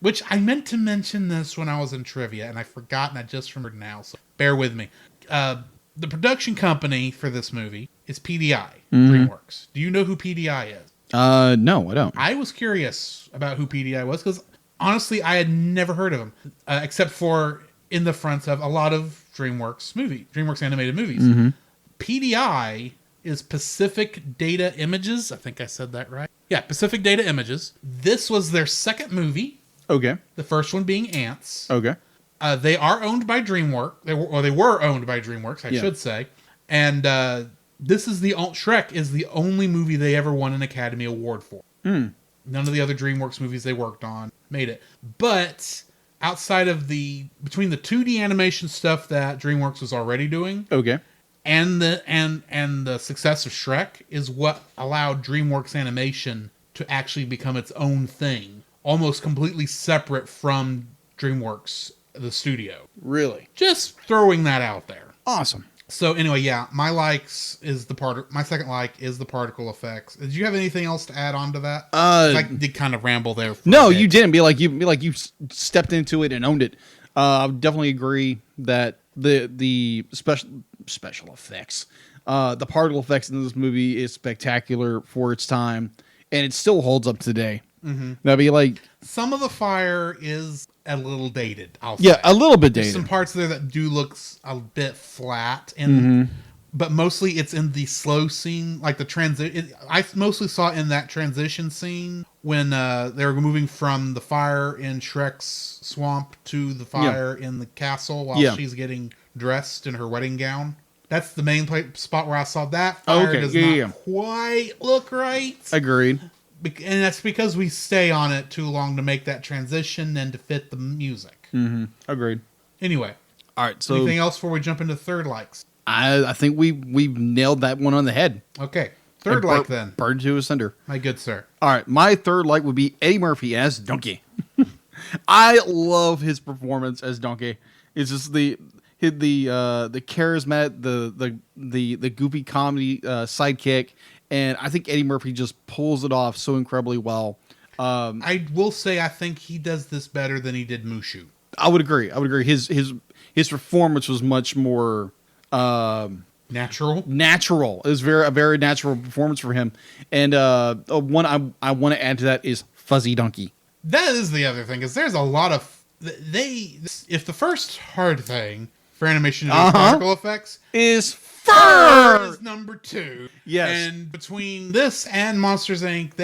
Which I meant to mention this when I was in trivia, and I forgot, and I just remembered now, so bear with me. The production company for this movie is PDI, DreamWorks. Do you know who PDI is? No, I don't. I was curious about who PDI was, because honestly, I had never heard of him, except for in the fronts of a lot of DreamWorks animated movies. PDI is Pacific Data Images. I think I said that right. Yeah, Pacific Data Images. This was their second movie. Okay. The first one being Ants. Okay. They are owned by DreamWorks. They were owned by DreamWorks, I should say. And Shrek is the only movie they ever won an Academy Award for. None of the other DreamWorks movies they worked on made it. But outside of between the 2D animation stuff that DreamWorks was already doing, and the success of Shrek is what allowed DreamWorks Animation to actually become its own thing, almost completely separate from DreamWorks, the studio. Really? Just throwing that out there. Awesome. So anyway, yeah, my second like is the particle effects. Did you have anything else to add on to that? I did kind of ramble there. No, you didn't. Be like you stepped into it and owned it. I would definitely agree that the special effects, the particle effects in this movie is spectacular for its time, and it still holds up today. That'd be like some of the fire is a little dated. I'll say. A little bit dated. There's some parts there that do look a bit flat, but mostly it's in the slow scene, like the transition. I mostly saw it in that transition scene when they were moving from the fire in Shrek's swamp to the fire in the castle while she's getting dressed in her wedding gown. That's the main spot where I saw that fire does not quite look right. Agreed. And that's because we stay on it too long to make that transition and to fit the music. Agreed. Anyway. All right. So anything else before we jump into third likes? I think we've nailed that one on the head. Okay. Third like then. Bird to a cinder. My good sir. All right. My third like would be Eddie Murphy as Donkey. I love his performance as Donkey. It's just the charismatic, the goofy comedy sidekick. And I think Eddie Murphy just pulls it off so incredibly well. I will say I think he does this better than he did Mushu. I would agree. His performance was much more natural. It was a very natural performance for him. And one I want to add to that is Fuzzy Donkey. That is the other thing, because there's a lot of if the first hard thing for animation to do particle effects is fur is number 2. Yes. And between this and Monsters Inc.,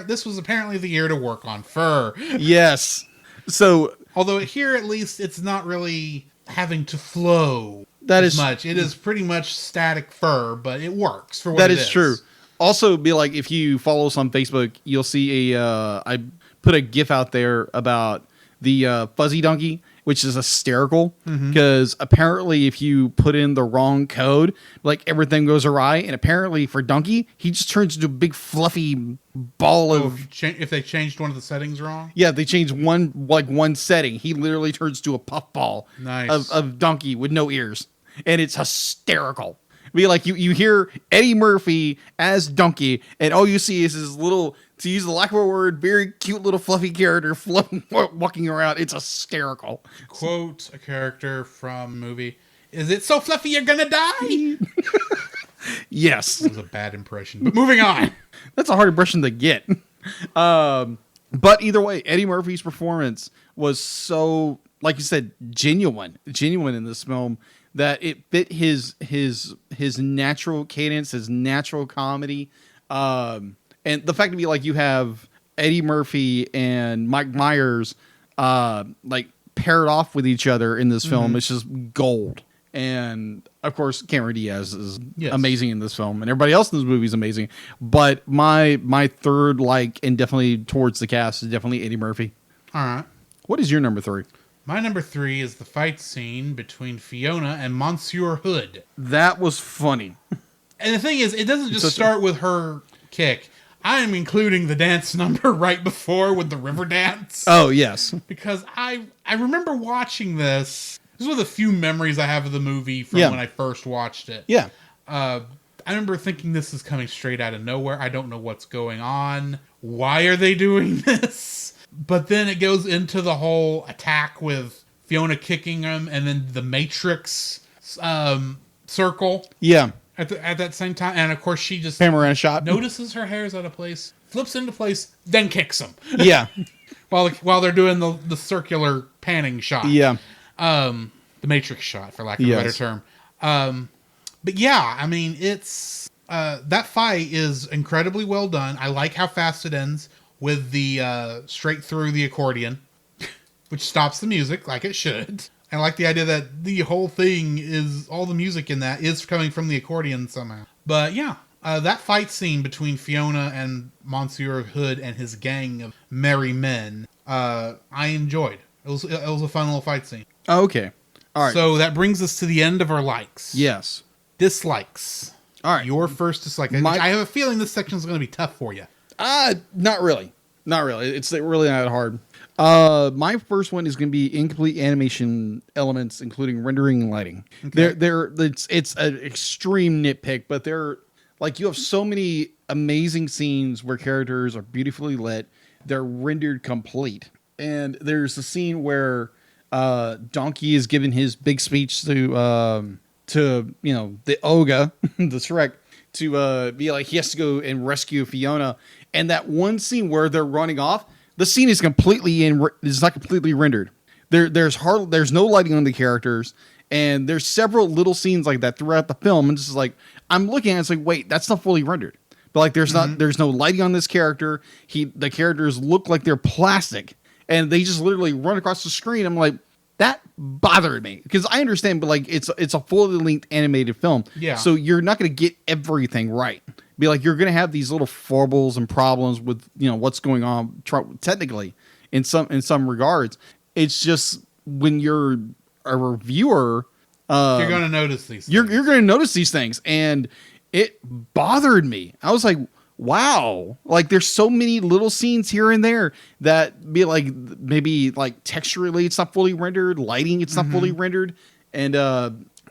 this was apparently the year to work on fur. Yes. So, although here at least it's not really having to flow much. It is pretty much static fur, but it works for what it is. That is true. Also, be like, if you follow us on Facebook, you'll see I put a GIF out there about the Fuzzy Donkey, which is hysterical because apparently if you put in the wrong code, like everything goes awry. And apparently for Donkey, he just turns into a big fluffy ball of. If they changed one of the settings wrong? Yeah, they changed one setting. He literally turns to a puffball of Donkey with no ears. And it's hysterical. Be like you hear Eddie Murphy as Donkey, and all you see is his little, to use the lack of a word, very cute little fluffy character walking around. It's hysterical. Quote a character from a movie: "Is it so fluffy you're gonna die?" Yes, that was a bad impression. But moving on. That's a hard impression to get. But either way, Eddie Murphy's performance was so, like you said, genuine in this film, that it fit his natural cadence, his natural comedy, and the fact to be like you have Eddie Murphy and Mike Myers like paired off with each other in this film. It's just gold. And of course, Cameron Diaz is amazing in this film, and everybody else in this movie is amazing. But my third like, and definitely towards the cast, is definitely Eddie Murphy. All right. What is your number 3? My number 3 is the fight scene between Fiona and Monsieur Hood. That was funny. And the thing is, it doesn't just start with her kick. I am including the dance number right before with the river dance. Oh, yes. Because I remember watching this. This is one of the few memories I have of the movie from when I first watched it. Yeah. I remember thinking this is coming straight out of nowhere. I don't know what's going on. Why are they doing this? But then it goes into the whole attack with Fiona kicking him and then the Matrix circle. Yeah. At that same time. And of course she just Panorama shot. notices her hair's out of place, flips into place, then kicks him. Yeah. while they're doing the circular panning shot. Yeah. The Matrix shot, for lack of a better term. But yeah, I mean, it's that fight is incredibly well done. I like how fast it ends with the straight through the accordion, which stops the music like it should. I like the idea that the whole thing is, all the music in that is coming from the accordion somehow. But yeah, that fight scene between Fiona and Monsieur Hood and his gang of merry men, I enjoyed. It was a fun little fight scene. Oh, okay. All right. So that brings us to the end of our likes. Yes. Dislikes. All right. Your first dislike. I have a feeling this section is going to be tough for you. Not really. Not really. It's really not hard. My first one is going to be incomplete animation elements, including rendering and lighting. Okay. It's an extreme nitpick, but they're like, you have so many amazing scenes where characters are beautifully lit. They're rendered complete. And there's a scene where Donkey is giving his big speech to the ogre, the Shrek, to be like, he has to go and rescue Fiona. And that one scene where they're running off, the scene is is not completely rendered. There's no lighting on the characters, and there's several little scenes like that throughout the film. And it's just like, I'm looking at it, it's like, wait, that's not fully rendered. But like, there's no lighting on this character. The characters look like they're plastic, and they just literally run across the screen. I'm like, that bothered me, because I understand, but like, it's a fully length animated film. Yeah. So you're not going to get everything right. Be like, you're going to have these little foibles and problems with, what's going on technically in some regards. It's just, when you're a reviewer, you're going to notice these things. You're going to notice these things. And it bothered me. I was like, wow, like, there's so many little scenes here and there that be like, maybe like texturally it's not fully rendered, lighting it's not fully rendered, and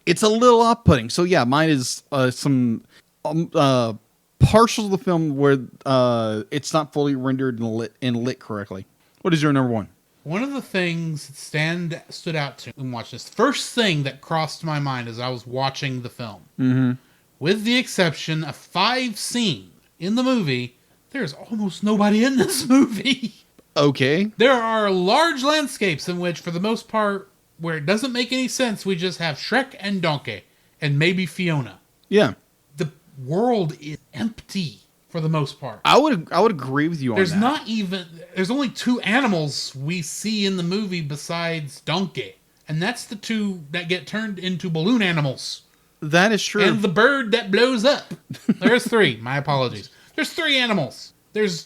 it's a little off-putting. So yeah, mine is some partials of the film where it's not fully rendered and lit correctly. What is your number 1? One of the things that stood out to me when watching this, first thing that crossed my mind as I was watching the film, with the exception of 5 scenes in the movie, there's almost nobody in this movie. Okay. There are large landscapes in which, for the most part, where it doesn't make any sense, we just have Shrek and Donkey, and maybe Fiona. Yeah. The world is empty for the most part. I would agree with you on that. There's only 2 animals we see in the movie besides Donkey, and that's the 2 that get turned into balloon animals. That is true. And the bird that blows up. There's 3. My apologies. There's 3 animals.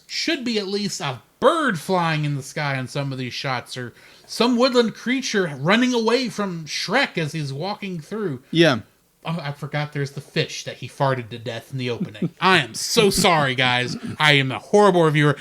Should be at least a bird flying in the sky in some of these shots, or some woodland creature running away from Shrek as he's walking through. Yeah. Oh, I forgot there's the fish that he farted to death in the opening. I am so sorry, guys. I am a horrible reviewer.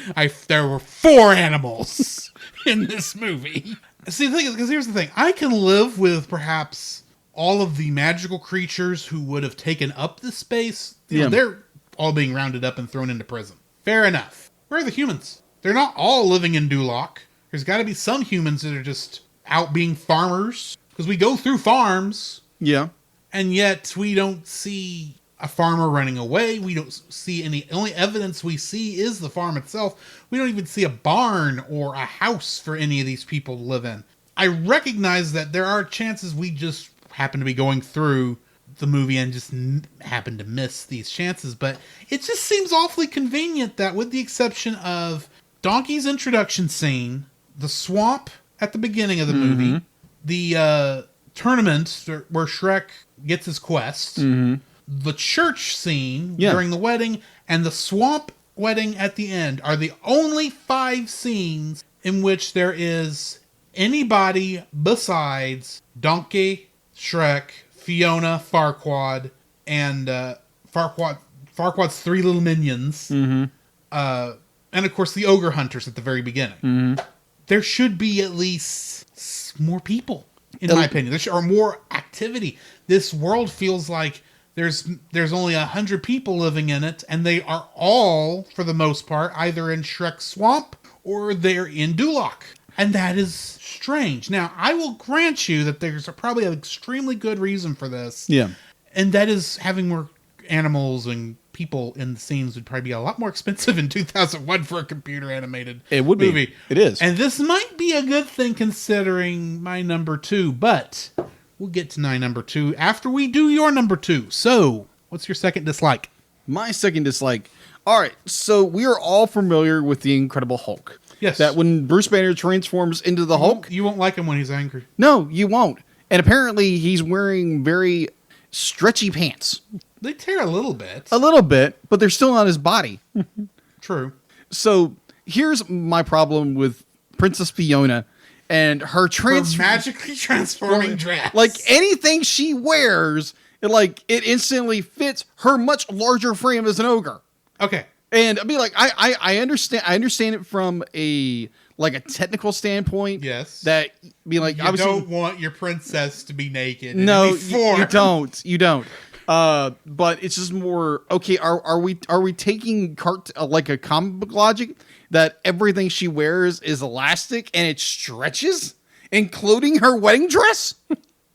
There were 4 animals in this movie. See, the thing is, because here's the thing. I can live with perhaps all of the magical creatures who would have taken up the space. They're all being rounded up and thrown into prison. Fair enough. Where are the humans? They're not all living in Duloc. There's got to be some humans that are just out being farmers. Because we go through farms. Yeah. And yet we don't see a farmer running away. We don't see any. Only evidence we see is the farm itself. We don't even see a barn or a house for any of these people to live in. I recognize that there are chances we just happen to be going through the movie and just happen to miss these chances. But it just seems awfully convenient that, with the exception of Donkey's introduction scene, the swamp at the beginning of the movie, the tournament where Shrek gets his quest, the church scene during the wedding, and the swamp wedding at the end are the only 5 scenes in which there is anybody besides Donkey, Shrek, Fiona, Farquaad, and Farquaad's three little minions, and of course the ogre hunters at the very beginning. There should be at least more people, in my opinion. There should, or more activity. This world feels like there's only 100 people living in it, and they are all, for the most part, either in Shrek Swamp or they're in Duloc. And that is strange. Now, I will grant you that there's probably an extremely good reason for this. Yeah. And that is having more animals and people in the scenes would probably be a lot more expensive in 2001 for a computer animated movie. It is. And this might be a good thing considering my number 2, but we'll get to my number 2 after we do your number 2. So, what's your second dislike? My second dislike. All right, so we are all familiar with the Incredible Hulk. Yes. That when Bruce Banner transforms into the Hulk... You won't like him when he's angry. No, you won't. And apparently he's wearing very stretchy pants. They tear a little bit. A little bit, but they're still on his body. True. So here's my problem with Princess Fiona and her magically transforming dress. Like anything she wears, it instantly fits her much larger frame as an ogre. Okay. And I mean, like, I understand it from a technical standpoint. Yes. That be like, You obviously, don't want your princess to be naked. no, you don't. You don't. But it's just more okay. Are we taking like a comic book logic that everything she wears is elastic and it stretches, including her wedding dress?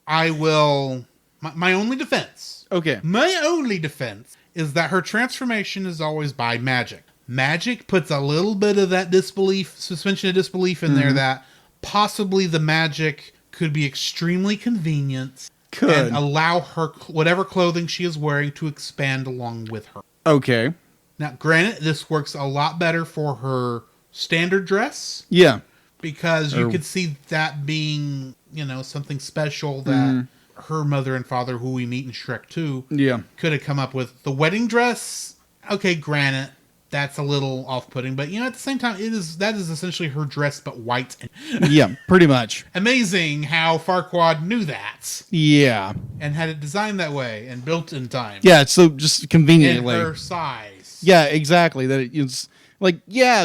I will. My only defense. Okay. My only defense is that her transformation is always by magic. Magic puts a little bit of that suspension of disbelief in there that possibly the magic could be extremely convenient and allow her whatever clothing she is wearing to expand along with her. Okay. Now, granted, this works a lot better for her standard dress. Yeah. Because you could see that being, something special that her mother and father, who we meet in Shrek 2, could have come up with. The wedding dress, okay, granted, that's a little off-putting, but at the same time, that is essentially her dress, but white. Yeah, pretty much. Amazing how Farquaad knew that. Yeah. And had it designed that way and built in time. Yeah, so just conveniently. In her size. Yeah, exactly. That it's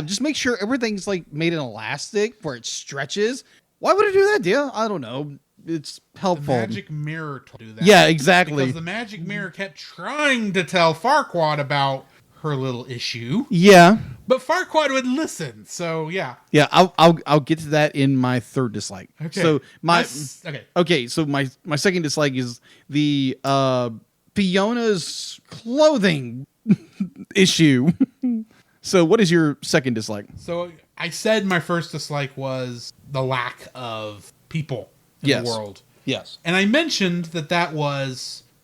just make sure everything's made in elastic where it stretches. Why would it do that, dear? I don't know. It's helpful. The magic mirror to do that. Yeah, exactly. Because the magic mirror kept trying to tell Farquaad about her little issue. Yeah. But Farquaad would listen. So, yeah. Yeah, I'll get to that in my third dislike. Okay. So so my second dislike is the Fiona's clothing issue. So what is your second dislike? So I said my first dislike was the lack of people in the world. Yes. And I mentioned that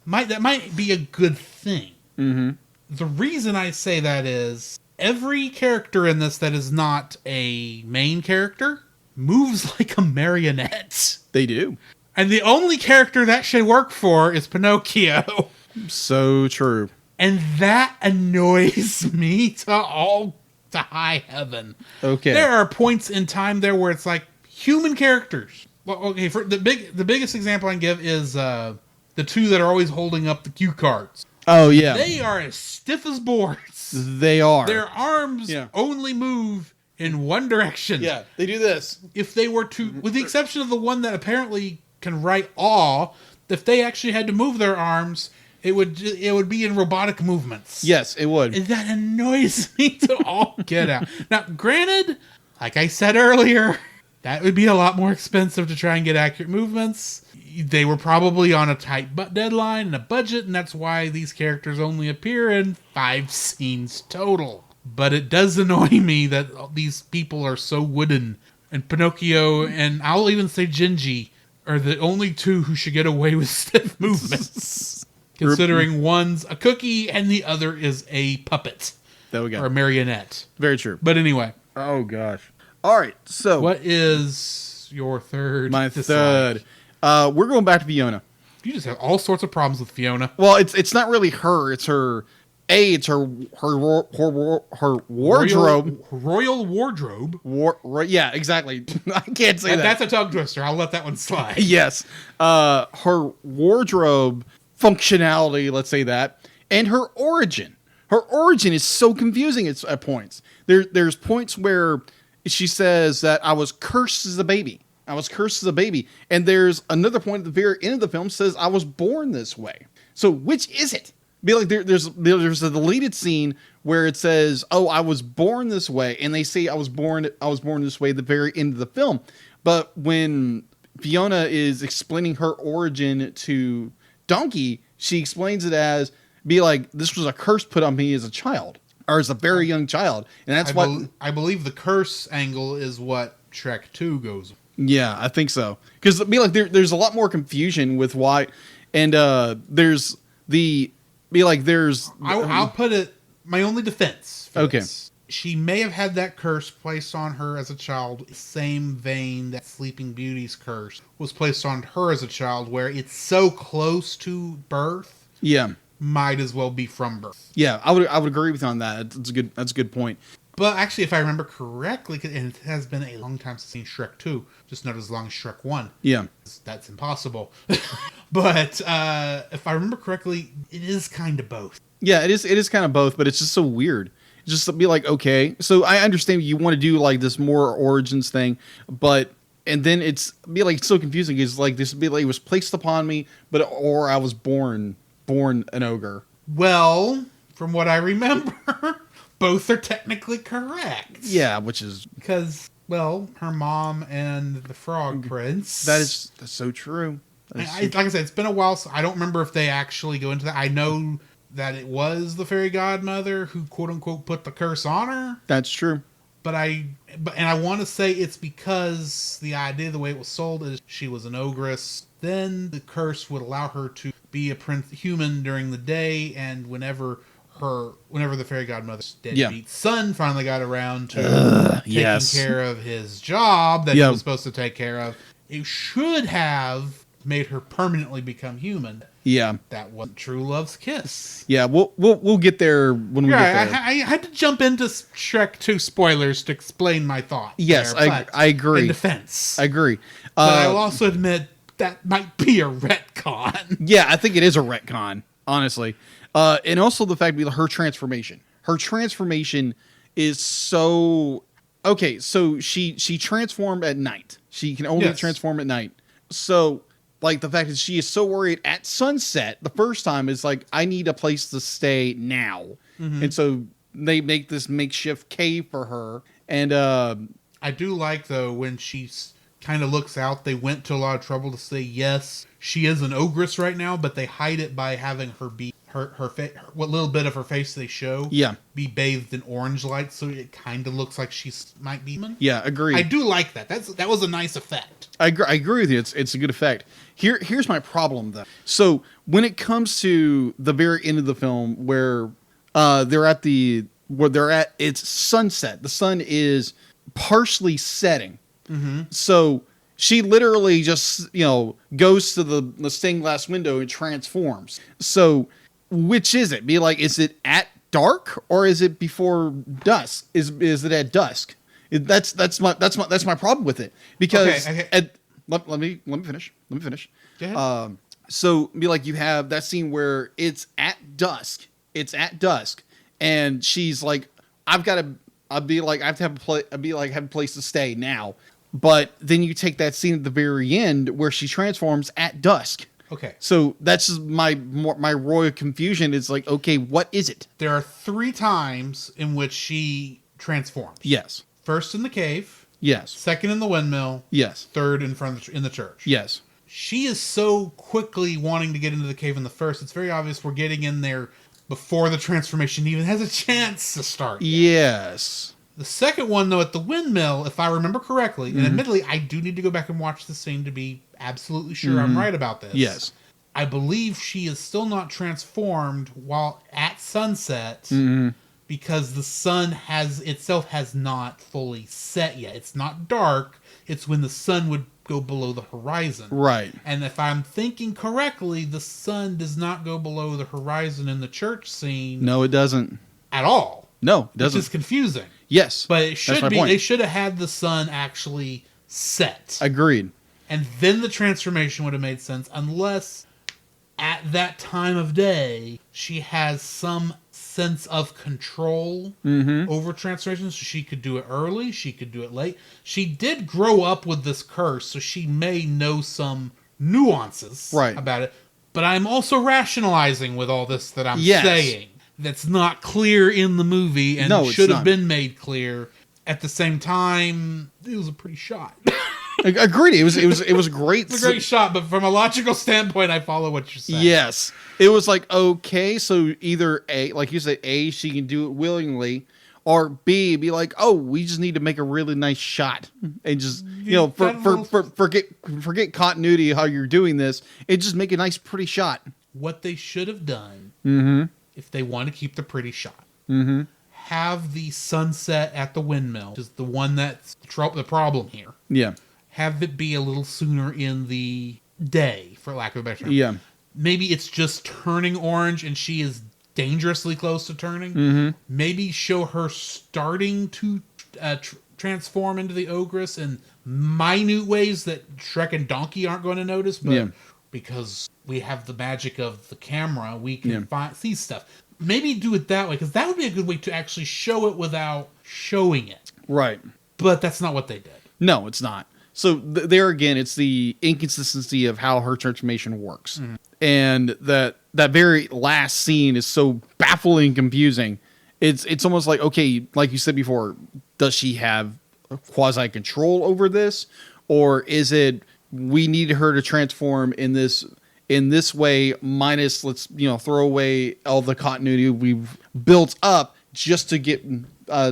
might be a good thing. Mm-hmm. The reason I say that is every character in this that is not a main character moves like a marionette. They do. And the only character that should work for is Pinocchio. So true. And that annoys me to high heaven. Okay. There are points in time there where it's like human characters. Well, okay, for the biggest example I can give is the two that are always holding up the cue cards. Oh yeah. They are as stiff as boards. They are. Their arms only move in one direction. Yeah, they do this. If they were to, with the exception of the one that apparently can write awe, if they actually had to move their arms, it would be in robotic movements. Yes, it would. And that annoys me to all get out. Now, granted, like I said earlier, that would be a lot more expensive to try and get accurate movements. They were probably on a tight deadline and a budget, and that's why these characters only appear in 5 scenes total. But it does annoy me that these people are so wooden. And Pinocchio, and I'll even say Gingy, are the only two who should get away with stiff movements. Considering one's a cookie and the other is a puppet. There we go. Or a marionette. Very true. But anyway. Oh, gosh. All right, so... What is your third? My third. We're going back to Fiona. You just have all sorts of problems with Fiona. Well, it's not really her. It's her It's her wardrobe. Royal wardrobe. Yeah, exactly. I can't say that. That's a tongue twister. I'll let that one slide. Yes. Her wardrobe functionality, let's say that, and her origin. Her origin is so confusing at points. There's points where she says that I was cursed as a baby. I was cursed as a baby. And there's another point at the very end of the film says I was born this way. So which is it? Be like there's a deleted scene where it says, "Oh, I was born this way," and they say I was born this way at the very end of the film. But when Fiona is explaining her origin to Donkey, she explains it as be like this was a curse put on me as a child or as a very young child, and that's I believe the curse angle is what Shrek 2 goes. Yeah, I think so. Because be like there's a lot more confusion with why, and there's the. Be like there's I'll put it my only defense for okay this. She may have had that curse placed on her as a child, same vein that Sleeping Beauty's curse was placed on her as a child, where it's so close to birth. Yeah, might as well be from birth. Yeah, I would agree with you on that. That's a good point. But actually, if I remember correctly, and it has been a long time since I've seen Shrek 2, just not as long as Shrek 1. Yeah. That's impossible. But if I remember correctly, it is kind of both. Yeah, it is kind of both, but it's just so weird. Just to be like, okay, so I understand you want to do like this more origins thing, but and then it's be like so confusing. It's like this be like it was placed upon me, or I was born an ogre. Well, from what I remember, both are technically correct. Yeah, which is because her mom and the Frog Prince. That's so true. Like I said, it's been a while, so I don't remember if they actually go into that. I know that it was the fairy godmother who quote unquote put the curse on her. That's true. But I want to say it's because the idea, the way it was sold, is she was an ogress. Then the curse would allow her to be a human during the day, and whenever the fairy godmother's deadbeat son finally got around to taking care of his job that he was supposed to take care of, it should have made her permanently become human. Yeah, that wasn't true love's kiss. Yeah, we'll get there when we get there. I had to jump into Shrek 2 spoilers to explain my thought. Yes, I agree. In defense, I agree. But I'll also admit that might be a retcon. Yeah, I think it is a retcon, honestly. And also the fact her transformation. Her transformation is so okay. So she transformed at night. She can only transform at night. So. Like the fact that she is so worried at sunset the first time is like, I need a place to stay now. Mm-hmm. And so they make this makeshift cave for her. And I do like, though, when she kind of looks out, they went to a lot of trouble to say, yes, she is an ogress right now, but they hide it by having her be what little bit of her face they show be bathed in orange light, so it kind of looks like she might be human. Yeah, agreed. I do like that. That was a nice effect. I agree with you. It's a good effect. Here's my problem though. So when it comes to the very end of the film where they're at it's sunset. The sun is partially setting. Mm-hmm. So she literally just goes to the stained glass window and transforms. So which is it? Be like, is it at dark or is it before dusk? Is it at dusk? That's my problem with it because let me finish. Go ahead. So be like, you have that scene where it's at dusk. And she's like, I have to have a place to stay now. But then you take that scene at the very end where she transforms at dusk. Okay. So that's just my royal confusion. It's like, okay, what is it? There are 3 times in which she transforms. Yes. First in the cave. Yes. Second in the windmill. Yes. Third in the church. Yes. She is so quickly wanting to get into the cave in the first. It's very obvious we're getting in there before the transformation even has a chance to start. Yes. The second one, though, at the windmill, if I remember correctly, and admittedly, I do need to go back and watch the scene to be absolutely sure I'm right about this. Yes. I believe she is still not transformed while at sunset because the sun has not fully set yet. It's not dark. It's when the sun would go below the horizon. Right. And if I'm thinking correctly, the sun does not go below the horizon in the church scene. No, it doesn't. At all. No, it doesn't. Which is confusing. Yes. But it should that's my be. point. They should have had the sun actually set. Agreed. And then the transformation would have made sense, unless at that time of day she has some sense of control over transformations. So she could do it early, she could do it late. She did grow up with this curse, so she may know some nuances about it. But I'm also rationalizing with all this that I'm saying. That's not clear in the movie and should have been made clear. At the same time, it was a pretty shot. Agreed. It was great. It's a great shot, but from a logical standpoint, I follow what you're saying. Yes. It was like, okay, so either A, like you said, A, she can do it willingly, or B, be like, oh, we just need to make a really nice shot. And just, forget continuity of how you're doing this, and just make a nice, pretty shot. What they should have done, if they want to keep the pretty shot, have the sunset at the windmill, which is the one that's the problem here. Yeah. Have it be a little sooner in the day, for lack of a better term. Yeah. Maybe it's just turning orange and she is dangerously close to turning. Maybe show her starting to transform into the ogress in minute ways that Shrek and Donkey aren't going to notice, but because we have the magic of the camera, we can see stuff. Maybe do it that way, because that would be a good way to actually show it without showing it. Right. But that's not what they did. No, it's not. So there again, it's the inconsistency of how her transformation works. And that very last scene is so baffling and confusing. It's almost like, okay, like you said before, does she have quasi control over this? Or is it we need her to transform in this way, minus let's throw away all the continuity we've built up just to get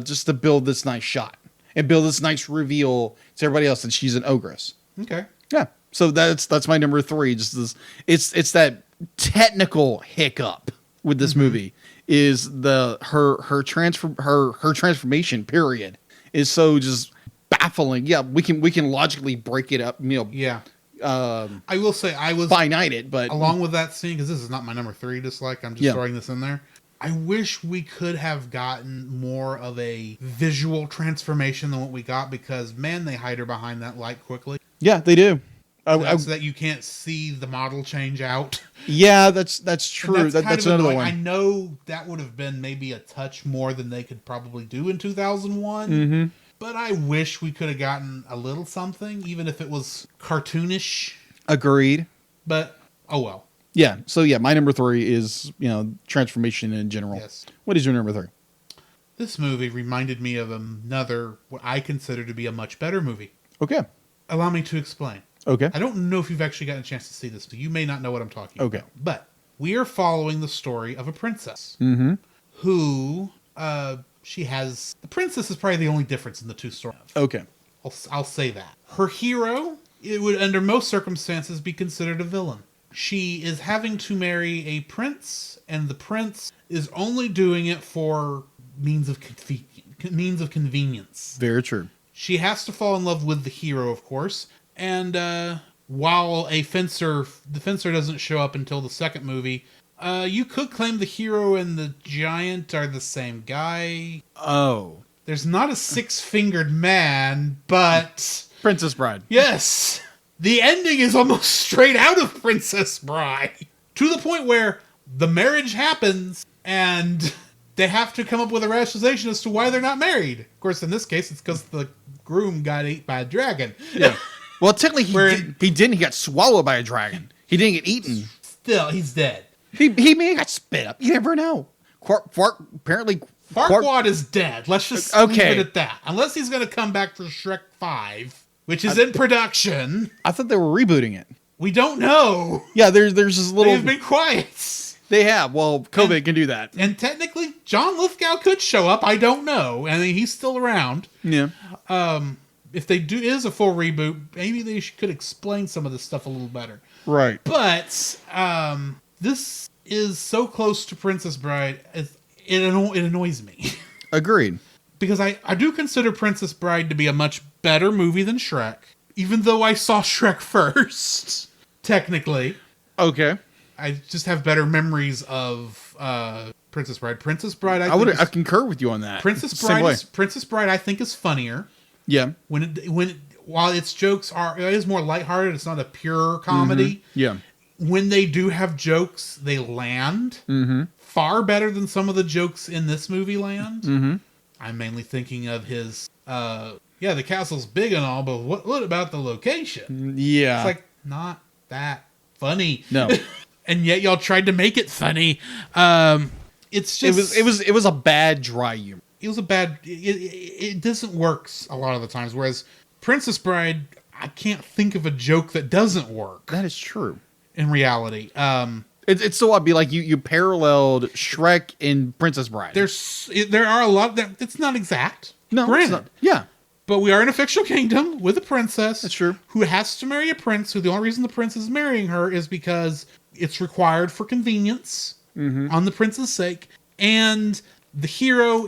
just to build this nice shot and build this nice reveal to everybody else that she's an ogress. Okay. Yeah. So that's my number 3. Just this, it's that technical hiccup with this movie is her transformation period is so just baffling. Yeah, we can logically break it up. Yeah. I will say I was finite it, but along with that scene, because this is not my number 3 dislike, I'm just throwing this in there. I wish we could have gotten more of a visual transformation than what we got, because man, they hide her behind that light quickly. Yeah, they do. So that you can't see the model change out. Yeah, that's true. That's another one. I know that would have been maybe a touch more than they could probably do in 2001. But I wish we could have gotten a little something, even if it was cartoonish. Agreed. But, oh well. Yeah. So yeah, my number 3 is, transformation in general. Yes. What is your number 3? This movie reminded me of another, what I consider to be a much better movie. Okay. Allow me to explain. Okay. I don't know if you've actually gotten a chance to see this, but you may not know what I'm talking about. Okay. But we are following the story of a princess who, the princess is probably the only difference in the two stories. Okay. I'll say that. Her hero, it would under most circumstances be considered a villain. She is having to marry a prince, and the prince is only doing it for means of convenience. Very true. She has to fall in love with the hero, of course, and while the fencer doesn't show up until the second movie, you could claim the hero and the giant are the same guy. Oh. There's not a 6-fingered man, but... Princess Bride. Yes! The ending is almost straight out of Princess Bride. To the point where the marriage happens, and they have to come up with a rationalization as to why they're not married. Of course, in this case, it's because the groom got ate by a dragon. Yeah. Well, technically, he didn't. He got swallowed by a dragon. He didn't get eaten. Still, he's dead. He may have got spit up. You never know. Farquaad is dead. Let's just leave it at that. Unless he's going to come back for Shrek 5, which is in production. I thought they were rebooting it. We don't know. Yeah, there's this little... They've been quiet. They have. Well, COVID can do that. And technically, John Lithgow could show up. I don't know. I mean, he's still around. Yeah. If they is a full reboot, maybe they could explain some of this stuff a little better. Right. But this is so close to Princess Bride, it annoys me. Agreed. Because I do consider Princess Bride to be a much better movie than Shrek. Even though I saw Shrek first, technically, Okay. I just have better memories of Princess Bride. Princess Bride, I concur with you on that. Same way. Princess Bride, I think is funnier. Yeah. While its jokes it is more lighthearted, it's not a pure comedy. Yeah. When they do have jokes, they land far better than some of the jokes in this movie land. Mm-hmm. I'm mainly thinking of his, the castle's big and all, but what about the location? Yeah. It's like, not that funny. No. And yet y'all tried to make it funny. It's just... It was a bad dry humor. It was a bad... It doesn't work a lot of the times, whereas Princess Bride, I can't think of a joke that doesn't work. That is true. In reality. It's so I'd be like you paralleled Shrek and Princess Bride. There are a lot that it's not exact. No, granted, it's not. Yeah. But we are in a fictional kingdom with a princess. That's true. Who has to marry a prince, who the only reason the prince is marrying her is because it's required for convenience on the prince's sake. And the hero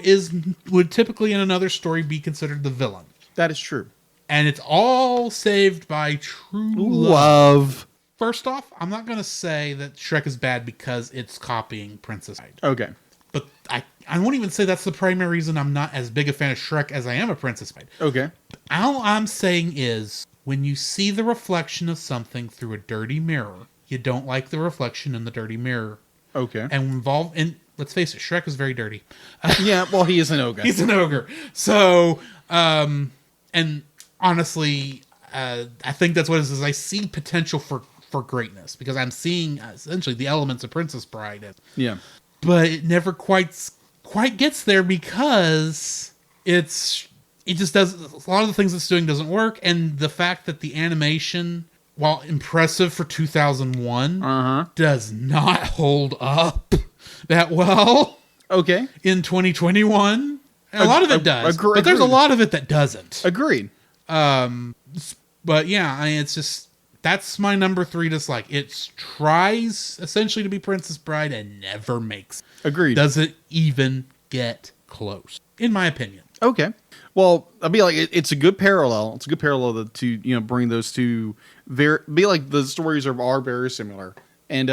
would typically in another story be considered the villain. That is true. And it's all saved by true love. First off, I'm not going to say that Shrek is bad because it's copying Princess Bride. Okay. But I won't even say that's the primary reason I'm not as big a fan of Shrek as I am of Princess Bride. Okay. All I'm saying is, when you see the reflection of something through a dirty mirror, you don't like the reflection in the dirty mirror. Okay. And let's face it, Shrek is very dirty. Yeah, well, he is an ogre. He's an ogre. So, and honestly, I think that's what it is. I see potential for greatness because I'm seeing essentially the elements of Princess Bride. Yeah. But it never quite gets there because it just does a lot of the things it's doing doesn't work, and the fact that the animation, while impressive for 2001, does not hold up that well. Okay. In 2021, a lot of it does, but there's a lot of it that doesn't. Agreed. But yeah, it's just. That's my number 3 dislike. It tries essentially to be Princess Bride and never makes it. Agreed. Doesn't even get close, in my opinion. Okay. Well, I'd be like, it's a good parallel. It's a good parallel to bring those two. Be like the stories are very similar. And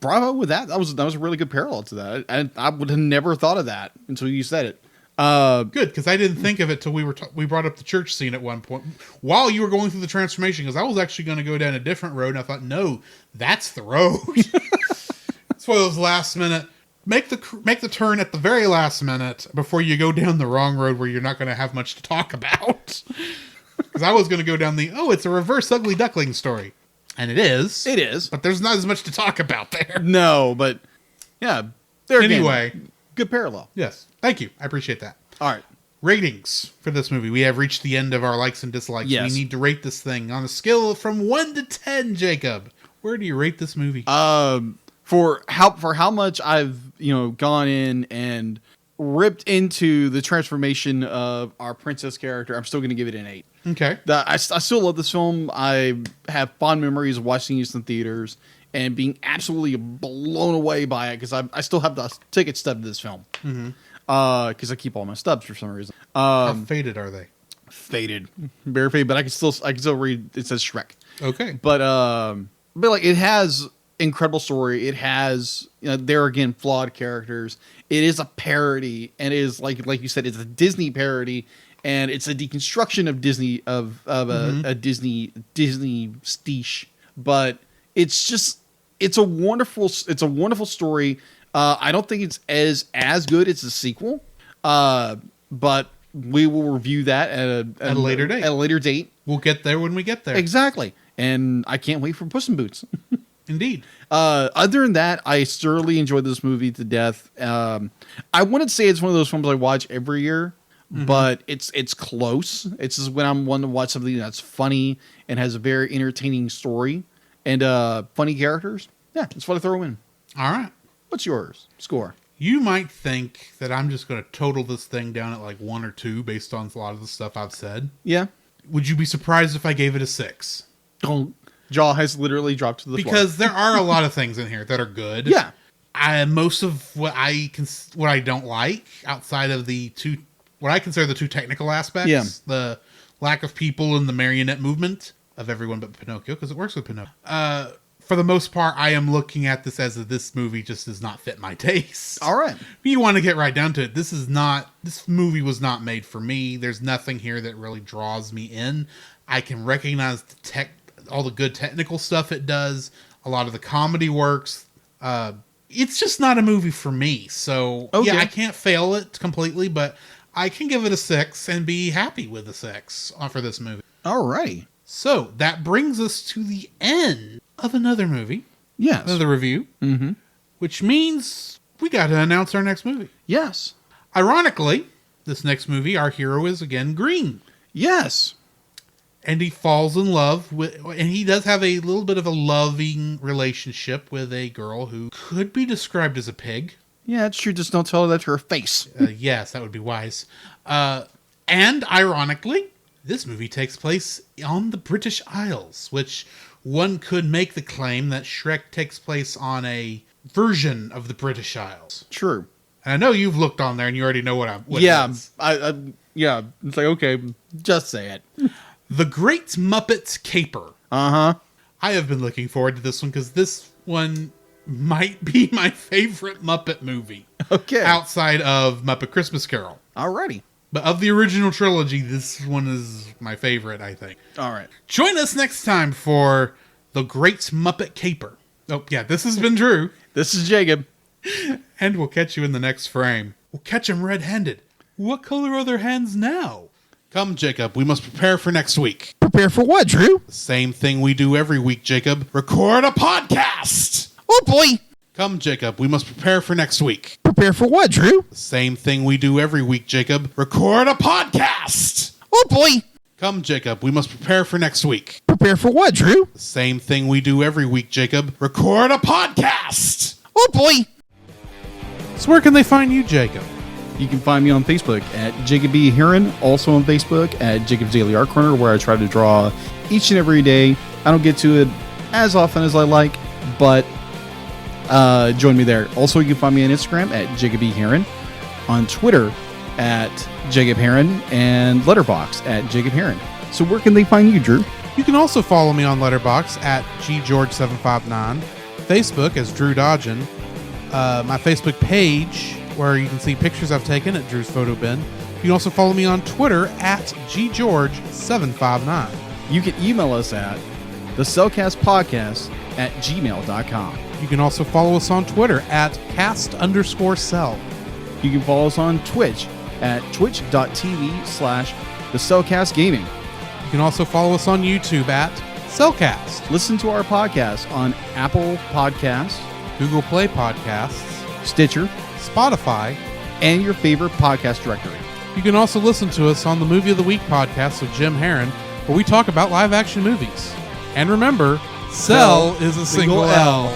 bravo with that. That was a really good parallel to that. I would have never thought of that until you said it. Good, because I didn't think of it till we brought up the church scene at one point while you were going through the transformation. Because I was actually going to go down a different road, and I thought, no, that's the road. It's one of those last minute make the turn at the very last minute before you go down the wrong road where you're not going to have much to talk about. Because I was going to go down it's a reverse ugly duckling story, and it is. It is, but there's not as much to talk about there. No, but yeah. Anyway. Good parallel. Yes. Thank you. I appreciate that. All right. Ratings for this movie. We have reached the end of our likes and dislikes. Yes. We need to rate this thing on a scale from 1 to 10, Jacob. Where do you rate this movie? For how much I've, gone in and ripped into the transformation of our princess character, I'm still going to give it an 8. Okay. I still love this film. I have fond memories of watching this in theaters and being absolutely blown away by it because I still have the ticket stub to this film. Because I keep all my stubs for some reason. How faded are they? Faded, very faded. But I can still read. It says Shrek. Okay. But like it has incredible story. It has there again flawed characters. It is a parody, and it is like you said, it's a Disney parody, and it's a deconstruction of Disney a Disney stiche. But it's a wonderful story. I don't think it's as good as the sequel, but we will review that at a later date. At a later date, we'll get there when we get there. Exactly, and I can't wait for Puss in Boots. Indeed. Other than that, I thoroughly enjoyed this movie to death. I wouldn't say it's one of those films I watch every year, but it's close. It's just when I'm wanting to watch something that's funny and has a very entertaining story and funny characters. Yeah, it's what I throw in. All right. What's yours? Score. You might think that I'm just going to total this thing down at like 1 or 2 based on a lot of the stuff I've said. Yeah. Would you be surprised if I gave it a 6? Oh, jaw has literally dropped to the floor. Because there are a lot of things in here that are good. Yeah. Most of what I don't like outside of what I consider the 2 technical aspects. Yeah. The lack of people in the marionette movement of everyone but Pinocchio, because it works with Pinocchio. For the most part, I am looking at this as this movie just does not fit my taste. All right. If you want to get right down to it, this movie was not made for me. There's nothing here that really draws me in. I can recognize all the good technical stuff it does. A lot of the comedy works. It's just not a movie for me. So, yeah, I can't fail it completely, but I can give it a 6 and be happy with a 6 for this movie. All right. So, that brings us to the end of another movie. Yes. Another review. Mm-hmm. Which means we got to announce our next movie. Yes. Ironically, this next movie, our hero is again green. Yes. And he falls in love with, and he does have a little bit of a loving relationship with a girl who could be described as a pig. Yeah, it's true. Just don't tell her that to her face. Yes, that would be wise. And ironically, this movie takes place on the British Isles, which one could make the claim that Shrek takes place on a version of the British Isles. True. And I know you've looked on there and you already know what yeah, it is. Yeah, it's like, okay, just say it. The Great Muppet Caper. Uh-huh. I have been looking forward to this one because this one might be my favorite Muppet movie. Okay. Outside of Muppet Christmas Carol. Alrighty. But of the original trilogy, this one is my favorite, I think. All right. Join us next time for The Great Muppet Caper. Oh, yeah, this has been Drew. This is Jacob. And we'll catch you in the next frame. We'll catch him red-handed. What color are their hands now? Come, Jacob, we must prepare for next week. Prepare for what, Drew? The same thing we do every week, Jacob. Record a podcast! Oh, boy. Come, Jacob, we must prepare for next week. Prepare for what, Drew? The same thing we do every week, Jacob. Record a podcast! Oh, boy. Come, Jacob, we must prepare for next week. Prepare for what, Drew? The same thing we do every week, Jacob. Record a podcast! Oh, boy. So where can they find you, Jacob? You can find me on Facebook at Jacob B. Heron, also on Facebook at Jacob's Daily Art Corner, where I try to draw each and every day. I don't get to it as often as I like, but join me there. Also, you can find me on Instagram at Jacob B. Heron, on Twitter at Jacob Heron, and Letterboxd at Jacob Heron. So where can they find you, Drew? You can also follow me on Letterboxd at GGeorge759, Facebook as Drew Dodgen, my Facebook page where you can see pictures I've taken at Drew's Photo Bin. You can also follow me on Twitter at GGeorge759. You can email us at thecellcastpodcast@gmail.com. You can also follow us on Twitter at cast_cell. You can follow us on Twitch at twitch.tv/thecellcastgaming. You can also follow us on YouTube at Cellcast, Listen to our podcast on Apple Podcasts, Google Play Podcasts, Stitcher, Spotify, and your favorite podcast directory. You can also listen to us on the Movie of the Week podcast with Jim Heron, where we talk about live action movies. And remember, Cell is a single L.